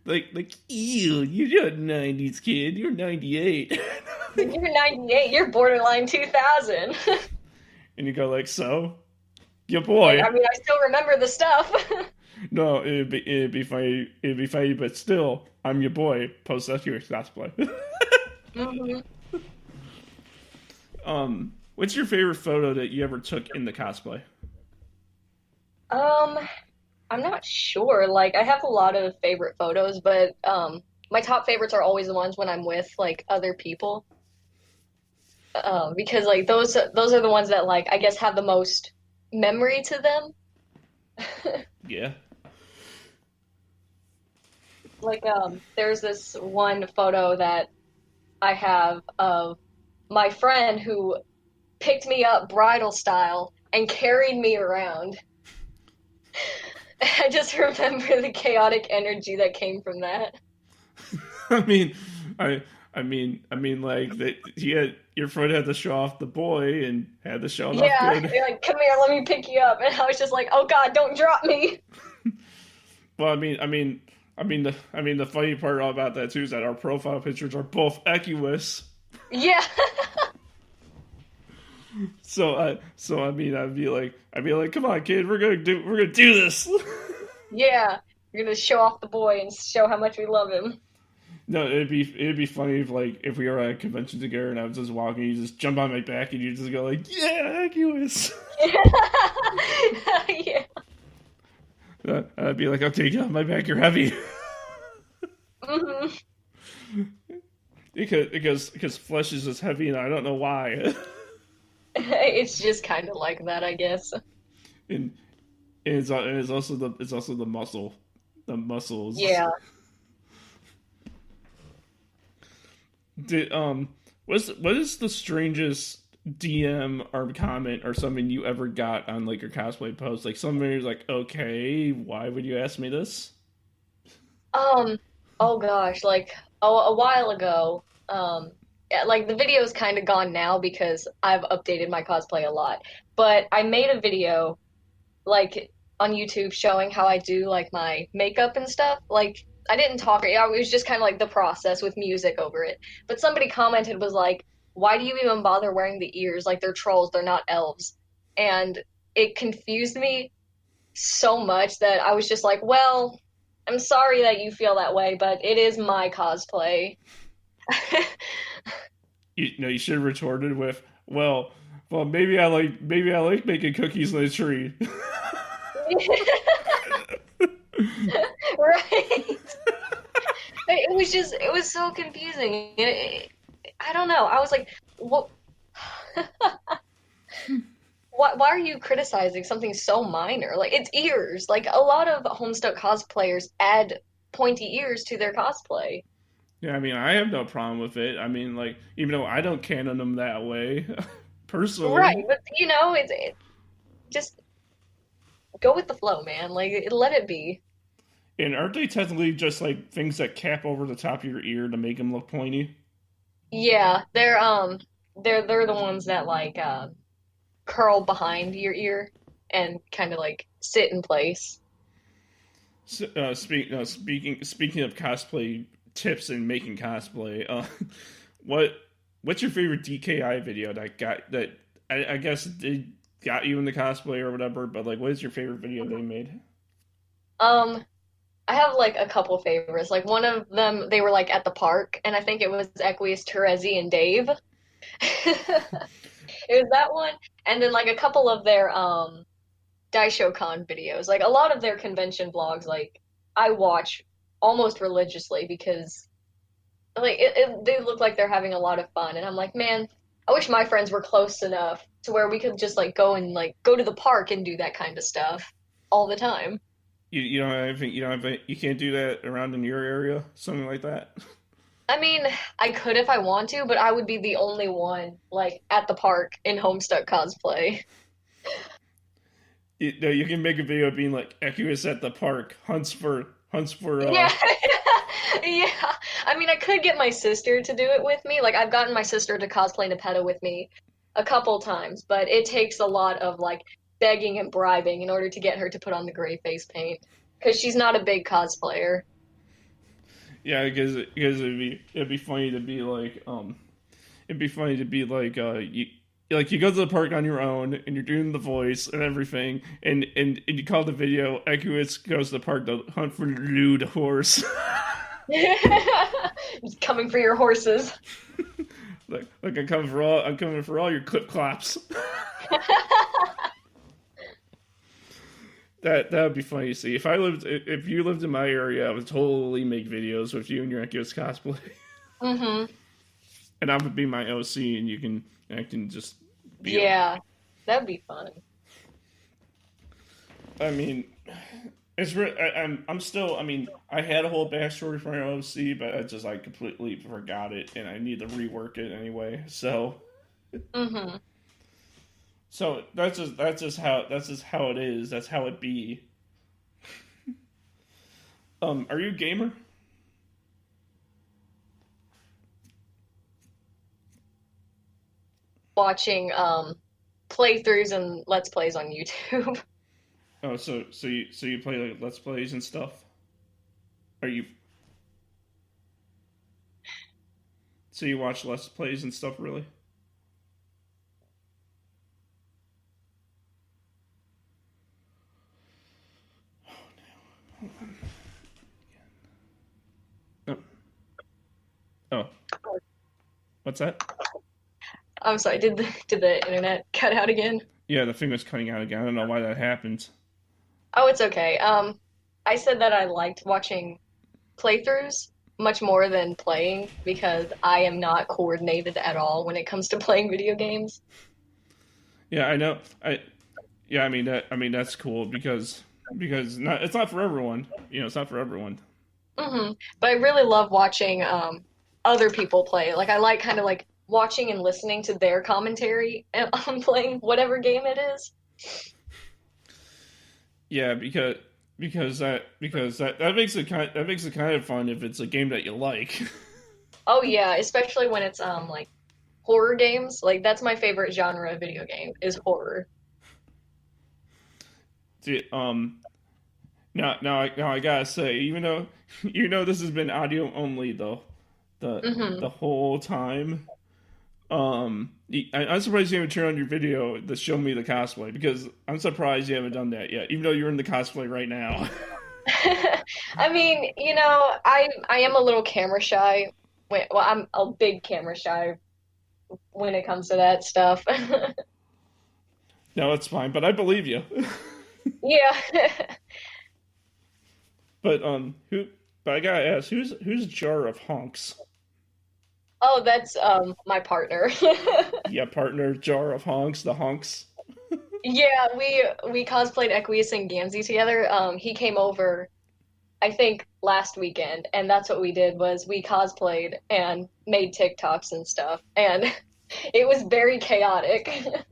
like, ew, you're not a 90s kid. You're 98. You're 98. You're borderline 2000. And you go like, so, your boy. I mean, I still remember the stuff. No, it'd be funny, but still, I'm your boy. Post that to your cosplay. Mm-hmm. What's your favorite photo that you ever took in the cosplay? I'm not sure. Like, I have a lot of favorite photos, but my top favorites are always the ones when I'm with like other people. Because like those are the ones that like I guess have the most memory to them. Yeah. Like there's this one photo that I have of my friend who picked me up bridal style and carried me around. I just remember the chaotic energy that came from that. I mean, like that. Your friend had to show off the boy and had to show it off good. Yeah, like, come here, let me pick you up, and I was just like, oh God, don't drop me. Well, the funny part about that too is that our profile pictures are both equus. Yeah. So I'd be like, come on, kid, we're gonna do this. Yeah. You're gonna show off the boy and show how much we love him. No, it'd be funny if like if we were at a convention together and I was just walking, you just jump on my back and you just go like, yeah, equus. Yeah. I'd be like, okay, get off my back, you're heavy. Hmm. Because flesh is just heavy and I don't know why. It's just kind of like that, I guess. and and it's also the muscle, the muscles. Yeah. Did what is the strangest DM or comment or something you ever got on like your cosplay post? Like somebody's like, okay, why would you ask me this? Um, oh gosh, like a while ago, yeah, like the video's kind of gone now because I've updated my cosplay a lot. But I made a video like on YouTube showing how I do like my makeup and stuff. Like I didn't talk, yeah, it was just kind of like the process with music over it. But somebody commented was like, "Why do you even bother wearing the ears? Like they're trolls, they're not elves." And it confused me so much that I was just like, "Well, I'm sorry that you feel that way, but it is my cosplay." You know, you should have retorted with, well, maybe I like making cookies in the tree. Right? It was just, it was so confusing. I don't know. I was like, what? Why are you criticizing something so minor? Like, it's ears. Like, a lot of Homestuck cosplayers add pointy ears to their cosplay. Yeah, I mean, I have no problem with it. I mean, like, even though I don't canon them that way, Right, personally. but you know, just go with the flow, man. Like, let it be. And aren't they technically just like things that cap over the top of your ear to make them look pointy? Yeah, they're the ones that like curl behind your ear and kind of like sit in place. Speaking of cosplay tips and making cosplay, what what's your favorite DKI video that I guess they got you in the cosplay or whatever? But like, what is your favorite video they made? Um, I have like a couple favorites. Like one of them, they were like at the park, and I think it was Equius, Terezi, and Dave. It was that one, and then like a couple of their Daishokan videos. Like a lot of their convention vlogs, like I watch almost religiously because like they look like they're having a lot of fun, and I'm like, man, I wish my friends were close enough to where we could just like go and like go to the park and do that kind of stuff all the time. You don't have you can't do that around in your area, something like that. I mean, I could if I want to, but I would be the only one like at the park in Homestuck cosplay. You know, you can make a video being like Equus at the park hunts for Yeah. Yeah. I mean, I could get my sister to do it with me. Like I've gotten my sister to cosplay Nepeta with me a couple times, but it takes a lot of like begging and bribing in order to get her to put on the gray face paint because she's not a big cosplayer. yeah, because it'd be funny to be like it'd be funny to be like you go to the park on your own and you're doing the voice and everything and you call the video Equus goes to the park to hunt for the lewd horse. Coming for your horses. Like I'm coming for all your clip clops. That would be funny to see. If you lived in my area, I would totally make videos with you and your Equus cosplay. Hmm. And I would be my OC and I can just be Yeah, that'd be fun. I mean, I'm still. I mean, I had a whole backstory for my OC, but I completely forgot it, and I need to rework it anyway. Hmm. So that's just how it is. That's how it be. Are you a gamer? Watching playthroughs and let's plays on YouTube. Oh, so you play like Let's Plays and stuff. Are you? So you watch Let's Plays and stuff, really? Oh, oh. What's that? I'm sorry. Did the internet cut out again? Yeah, the thing was cutting out again. I don't know why that happens. Oh, it's okay. I said that I liked watching playthroughs much more than playing because I am not coordinated at all when it comes to playing video games. Yeah, I know. Yeah, I mean that. I mean that's cool because not it's not for everyone. You know, it's not for everyone. But I really love watching other people play. Like I like kind of like watching and listening to their commentary on playing whatever game it is. Yeah, because that makes it kind of fun if it's a game that you like. Oh yeah, especially when it's like horror games. Like that's my favorite genre of video game is horror. See, now I gotta say, even though this has been audio only though, hmm the whole time, I'm surprised you haven't turned on your video to show me the cosplay because I'm surprised you haven't done that yet, even though you're in the cosplay right now. I mean, I am a little camera shy. Well, I'm a big camera shy when it comes to that stuff. No, it's fine, but I believe you. Yeah. But who? But I gotta ask, who's Jar of Hunks? Oh, that's my partner. Yeah, partner Jar of Hunks, the Hunks. Yeah, we cosplayed Equius and Gamzee together. He came over, I think, last weekend, and that's what we did was we cosplayed and made TikToks and stuff, and it was very chaotic.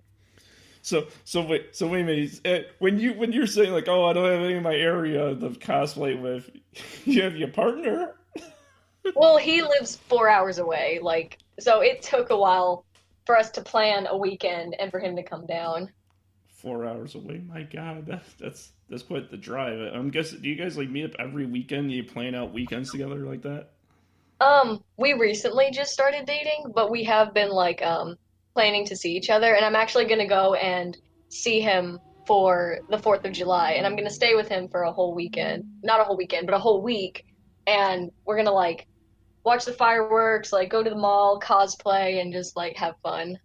So wait a minute. When you're saying like, oh, I don't have any in my area to cosplay with, you have your partner. Well, he lives 4 hours away, like, so it took a while for us to plan a weekend and for him to come down. 4 hours away. My God, that's quite the drive. I'm guessing. Do you guys like meet up every weekend? You plan out weekends together like that? We recently just started dating, but we have been like planning to see each other, and I'm actually gonna go and see him for the 4th of July, and I'm gonna stay with him for a whole weekend. Not a whole weekend, but a whole week, and we're gonna like watch the fireworks, like go to the mall, cosplay, and just like have fun.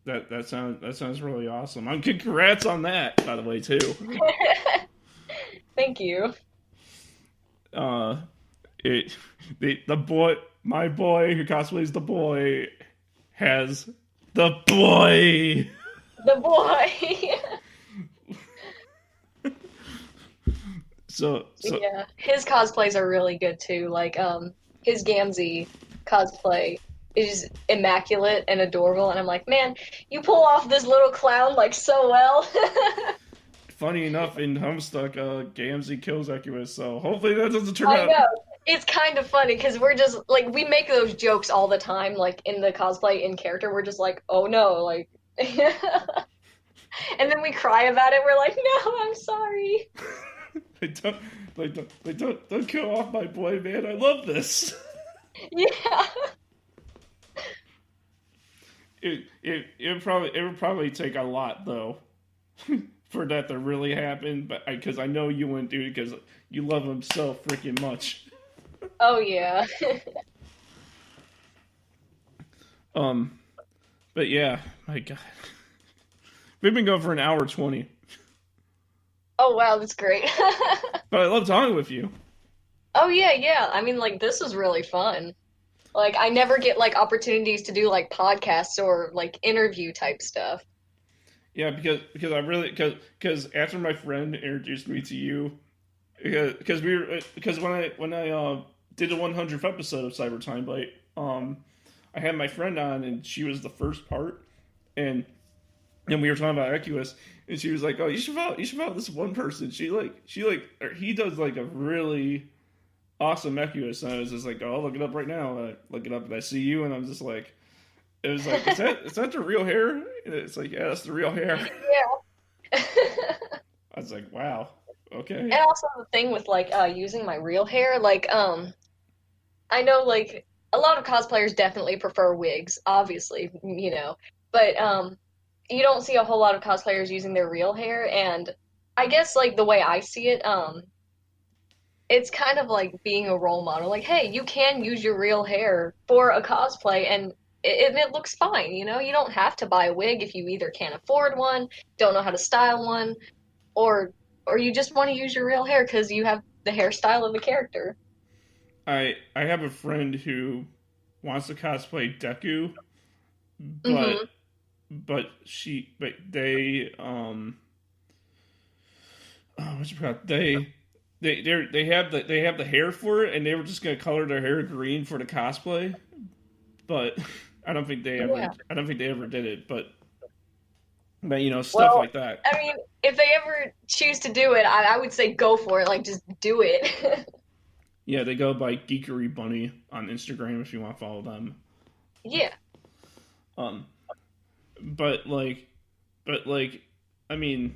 That sounds really awesome. Congrats on that, by the way, too. Thank you. Uh, it the boy, my boy who cosplays the boy, has the boy. The boy. So Yeah, his cosplays are really good too. Like his Gamzee cosplay is immaculate and adorable, and I'm like, man, you pull off this little clown like so well. funny enough, in Homestuck, Gamzee kills Equus, so hopefully that doesn't turn I out. know. It's kind of funny because we're just like we make those jokes all the time, like in the cosplay in character. We're just like, oh no, like, and then we cry about it. We're like, no, I'm sorry. They don't, don't kill off my boy, man. I love this. Yeah. It would probably take a lot though for that to really happen, but because I know you wouldn't do it because you love him so freaking much. Oh yeah. Um, but yeah, my God, we've been going for an hour 20, Oh wow, that's great. but I love talking with you. Oh yeah, yeah. I mean, like this is really fun. Like I never get like opportunities to do like podcasts or like interview type stuff. Yeah, because I really because after my friend introduced me to you, because when I did the 100th episode of Cyber Timebite, I had my friend on and she was the first part, and we were talking about Equus, and she was like, "Oh, you should follow this one person. Or he does like a really awesome Equus." And I was just like, "Oh, I'll look it up right now." And I look it up and I see you, and I'm just like, it was like, is that the real hair? And it's like, yeah, that's the real hair. Yeah. I was like, wow. Okay. And also the thing with like using my real hair, like I know like a lot of cosplayers definitely prefer wigs, obviously, but you don't see a whole lot of cosplayers using their real hair, and I guess like the way I see it, it's kind of like being a role model. Like, hey, you can use your real hair for a cosplay, and it looks fine. You don't have to buy a wig if you either can't afford one, don't know how to style one, or or you just want to use your real hair because you have the hairstyle of the character. I have a friend who wants to cosplay Deku, but Hmm. but they what's it called? They have the hair for it, and they were just gonna color their hair green for the cosplay, but Yeah. I don't think they ever did it, but stuff Well, like that. I mean, if they ever choose to do it, I would say go for it. Like, just do it. Yeah, they go by Geekery Bunny on Instagram if you want to follow them. Yeah. Um, but like, but like, I mean,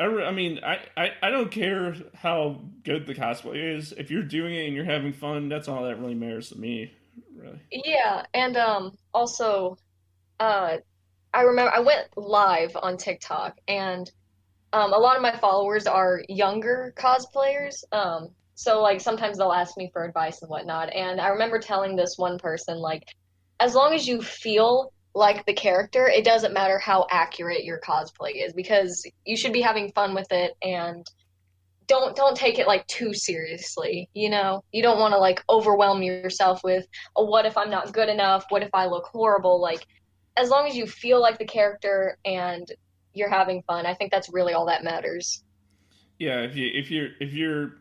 I mean, I don't care how good the cosplay is. If you're doing it and you're having fun, that's all that really matters to me. Really. Yeah, and also uh I remember I went live on TikTok, and a lot of my followers are younger cosplayers. So like sometimes they'll ask me for advice and whatnot. And I remember telling this one person, like, as long as you feel like the character, it doesn't matter how accurate your cosplay is, because you should be having fun with it, and don't take it like too seriously. You don't want to like overwhelm yourself with, oh, what if I'm not good enough? What if I look horrible? Like, as long as you feel like the character and you're having fun, I think that's really all that matters. Yeah, if you're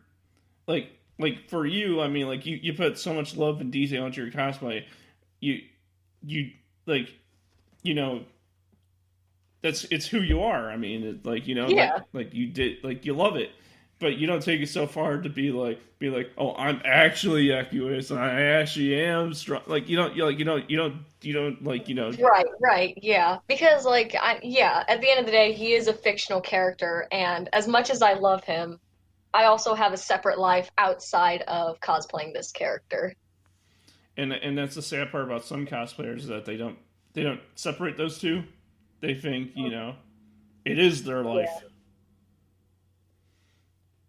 like for you, I mean, like you put so much love and detail into your cosplay. You you like you know that's it's who you are. I mean, like Yeah, like you did like you love it, but you don't take it so far to be like oh I'm actually Equus and I actually am strong. Like you don't like right, yeah. Because like yeah, at the end of the day, he is a fictional character, and as much as I love him, I also have a separate life outside of cosplaying this character. and that's the sad part about some cosplayers is that they don't separate those two. They think it is their life,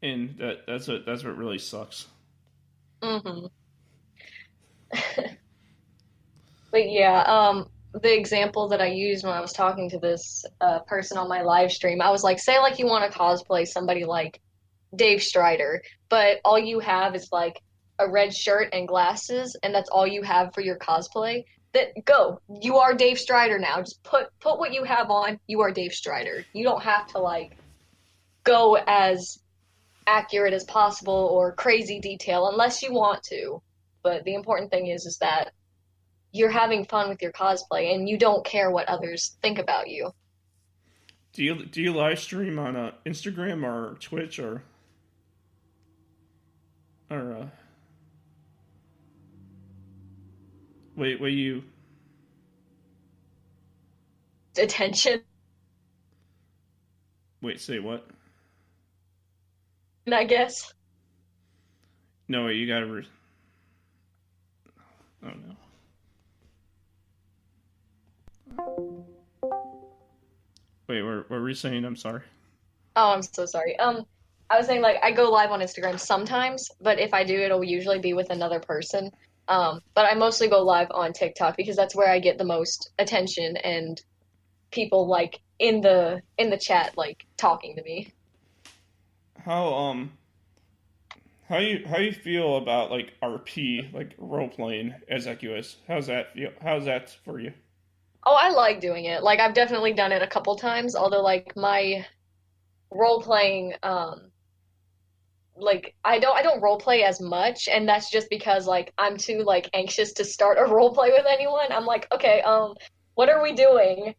Yeah. and that's what really sucks. Hmm. But yeah, the example that I used when I was talking to this person on my live stream, I was like, say like you want to cosplay somebody like Dave Strider, but all you have is like a red shirt and glasses, and that's all you have for your cosplay. That go, you are Dave Strider now. Just put what you have on. You are Dave Strider. You don't have to like go as accurate as possible or crazy detail unless you want to. But the important thing is that you're having fun with your cosplay and you don't care what others think about you. Do you live stream on Instagram or Twitch or wait you Attention, wait say what? I guess. No wait you gotta oh no wait what were we saying? I'm sorry. Oh, I'm so sorry. I was saying like I go live on Instagram sometimes, but if I do, it'll usually be with another person. But I mostly go live on TikTok because that's where I get the most attention and people like in the chat like talking to me. How how you feel about like RP like role playing as Equus? How's that feel? How's that for you? Oh, I like doing it. Like I've definitely done it a couple times, although like my role playing like I don't role play as much, and that's just because like I'm too like anxious to start a role play with anyone. I'm like, okay, what are we doing?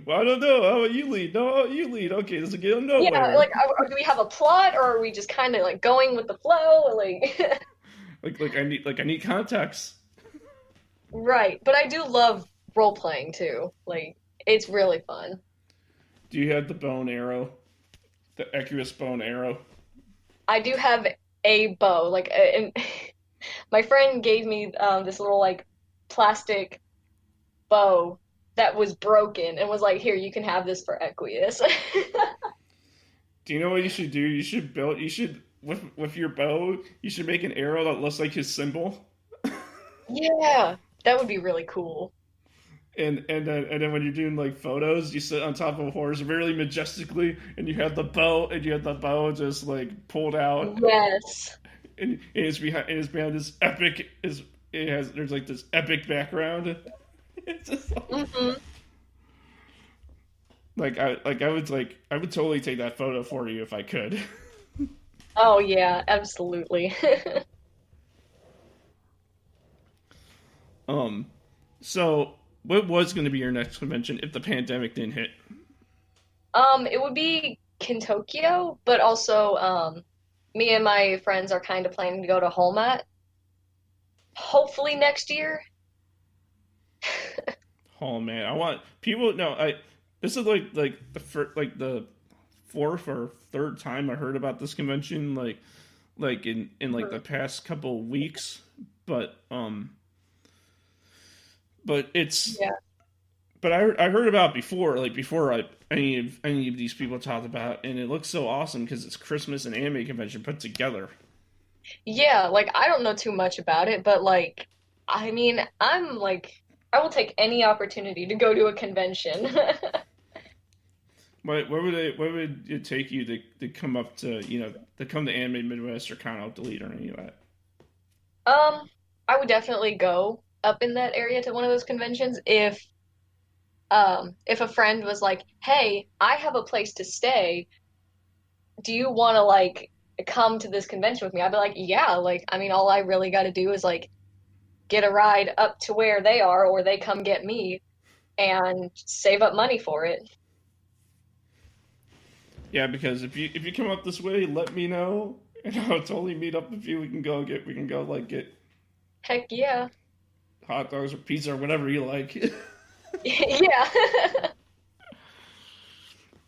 Well, I don't know. How about you lead? No, you lead. Okay, this will get Yeah, nowhere. like do we have a plot, or are we just kind of like going with the flow? Like I need context. right, but I do love role playing too. Like it's really fun. Do you have the bow and arrow? The Equus bow and arrow? I do have a bow, like, and my friend gave me this little like plastic bow that was broken and was like, "Here, you can have this for Equius." Do you know what you should do? You should with your bow, you should make an arrow that looks like his symbol. Yeah, that would be really cool. And then when you're doing like photos, you sit on top of a horse very majestically, and you have the bow just like pulled out, Yes. and it's behind this epic is it has there's like this epic background. It's just Hmm. I would totally take that photo for you if I could. Oh yeah, absolutely. um, so what was going to be your next convention if the pandemic didn't hit? It would be Kintokyo, but also me and my friends are kind of planning to go to Holmat, hopefully next year. Oh man, I want people. No, I. This is like the like the fourth or third time I heard about this convention. Like in like the past couple of weeks, but but it's Yeah. but I heard about it before, like before any of these people talked about, it, and it looks so awesome because it's Christmas and anime convention put together. Yeah, like I don't know too much about it, but like I mean, I'm like I will take any opportunity to go to a convention. Where would it take you to come up to to come to Anime Midwest or Con Out Delete or any of that? I would definitely go up in that area to one of those conventions if a friend was like, "Hey, I have a place to stay. Do you want to like come to this convention with me?" I'd be like, "Yeah, like I mean, all I really got to do is like get a ride up to where they are or they come get me and save up money for it." Yeah, because if you come up this way, let me know, and I'll totally meet up with you. We can go like get Heck yeah. hot dogs or pizza or whatever you like. Yeah.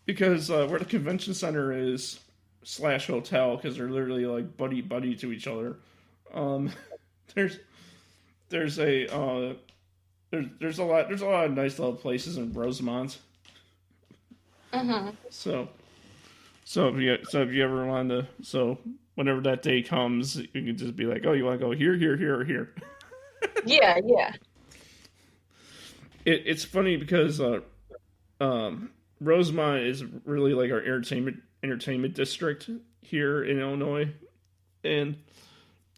Because where the convention center is slash hotel, because they're literally like buddy to each other. Um, there's there's a there's a lot of nice little places in Rosemont. Hmm. So so if you ever want to whenever that day comes, you can just be like, oh, you want to go here or here. Yeah, yeah. It's funny because Rosemont is really like our entertainment district here in Illinois, and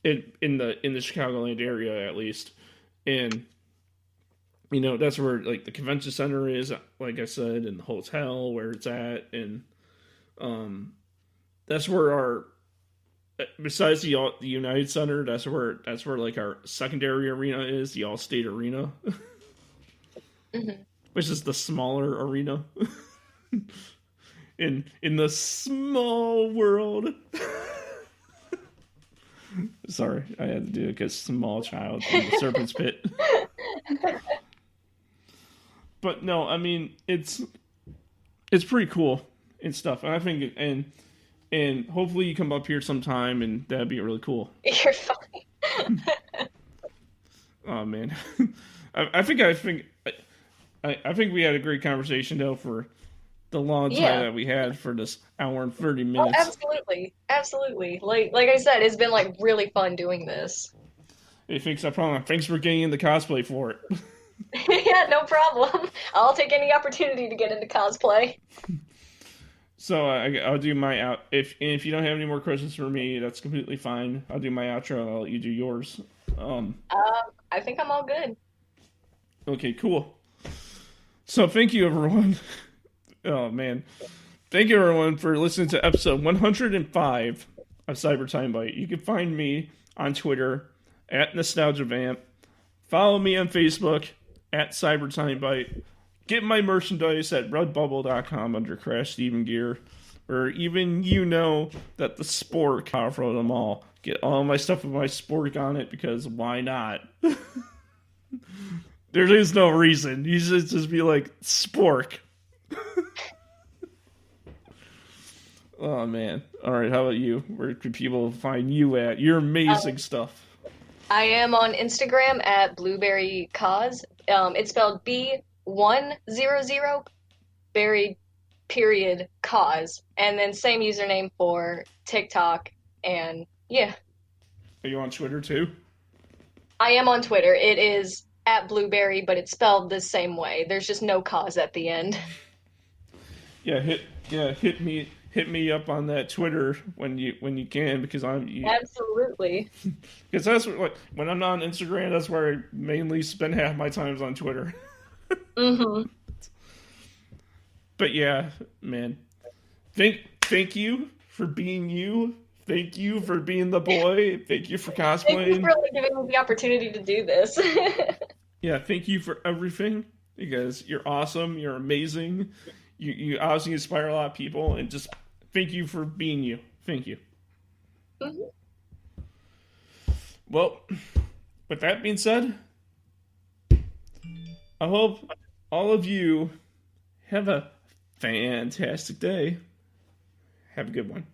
in the Chicagoland area at least, and that's where like the convention center is, like I said, and the hotel where it's at, and that's where our besides the United Center, that's where like our secondary arena is, the All State Arena. Hmm. Which is the smaller arena in the small world. Sorry, I had to do it because small child in the serpent's pit. But no, I mean it's pretty cool and stuff, and I think and hopefully you come up here sometime, and that'd be really cool. You're fine. Oh man, I think I think we had a great conversation though for the long time Yeah. that we had for this hour and 30 Oh, minutes. absolutely. Absolutely. Like I said, it's been like really fun doing this. Hey, thanks for getting in the cosplay for it. Yeah, no problem. I'll take any opportunity to get into cosplay. So I'll do my out. If you don't have any more questions for me, that's completely fine. I'll do my outro. I'll let you do yours. I think I'm all good. Okay, cool. So thank you everyone. Oh man, thank you everyone for listening to episode 105 of Cyber Timebite. You can find me on Twitter at NostalgiaVamp. Follow me on Facebook at Cyber Timebite. Get my merchandise at redbubble.com under Crash Steven Gear, or even that the Spork powerful them all. Get all my stuff with my Spork on it because why not? There is no reason. You should just be like Spork. Oh man. All right. How about you? Where can people find you at? Your amazing stuff. I am on Instagram at B100berry.cos. It's spelled B100berry period cause, and then same username for TikTok. And yeah, Are you on Twitter too? I am on Twitter. It is at Blueberry, but it's spelled the same way. There's just no cause at the end. Yeah. Hit me up on that Twitter when you can because Absolutely. because that's what when I'm not on Instagram, that's where I mainly spend half my times on Twitter. Mm-hmm. But yeah, man. Thank you for being you. Thank you for being the boy. Thank you for Thank you cosplaying. for giving me the opportunity to do this. Yeah, thank you for everything because you're awesome. You're amazing. You obviously inspire a lot of people, and just thank you for being you. Thank you. Mhm. Well, with that being said, I hope all of you have a fantastic day. Have a good one.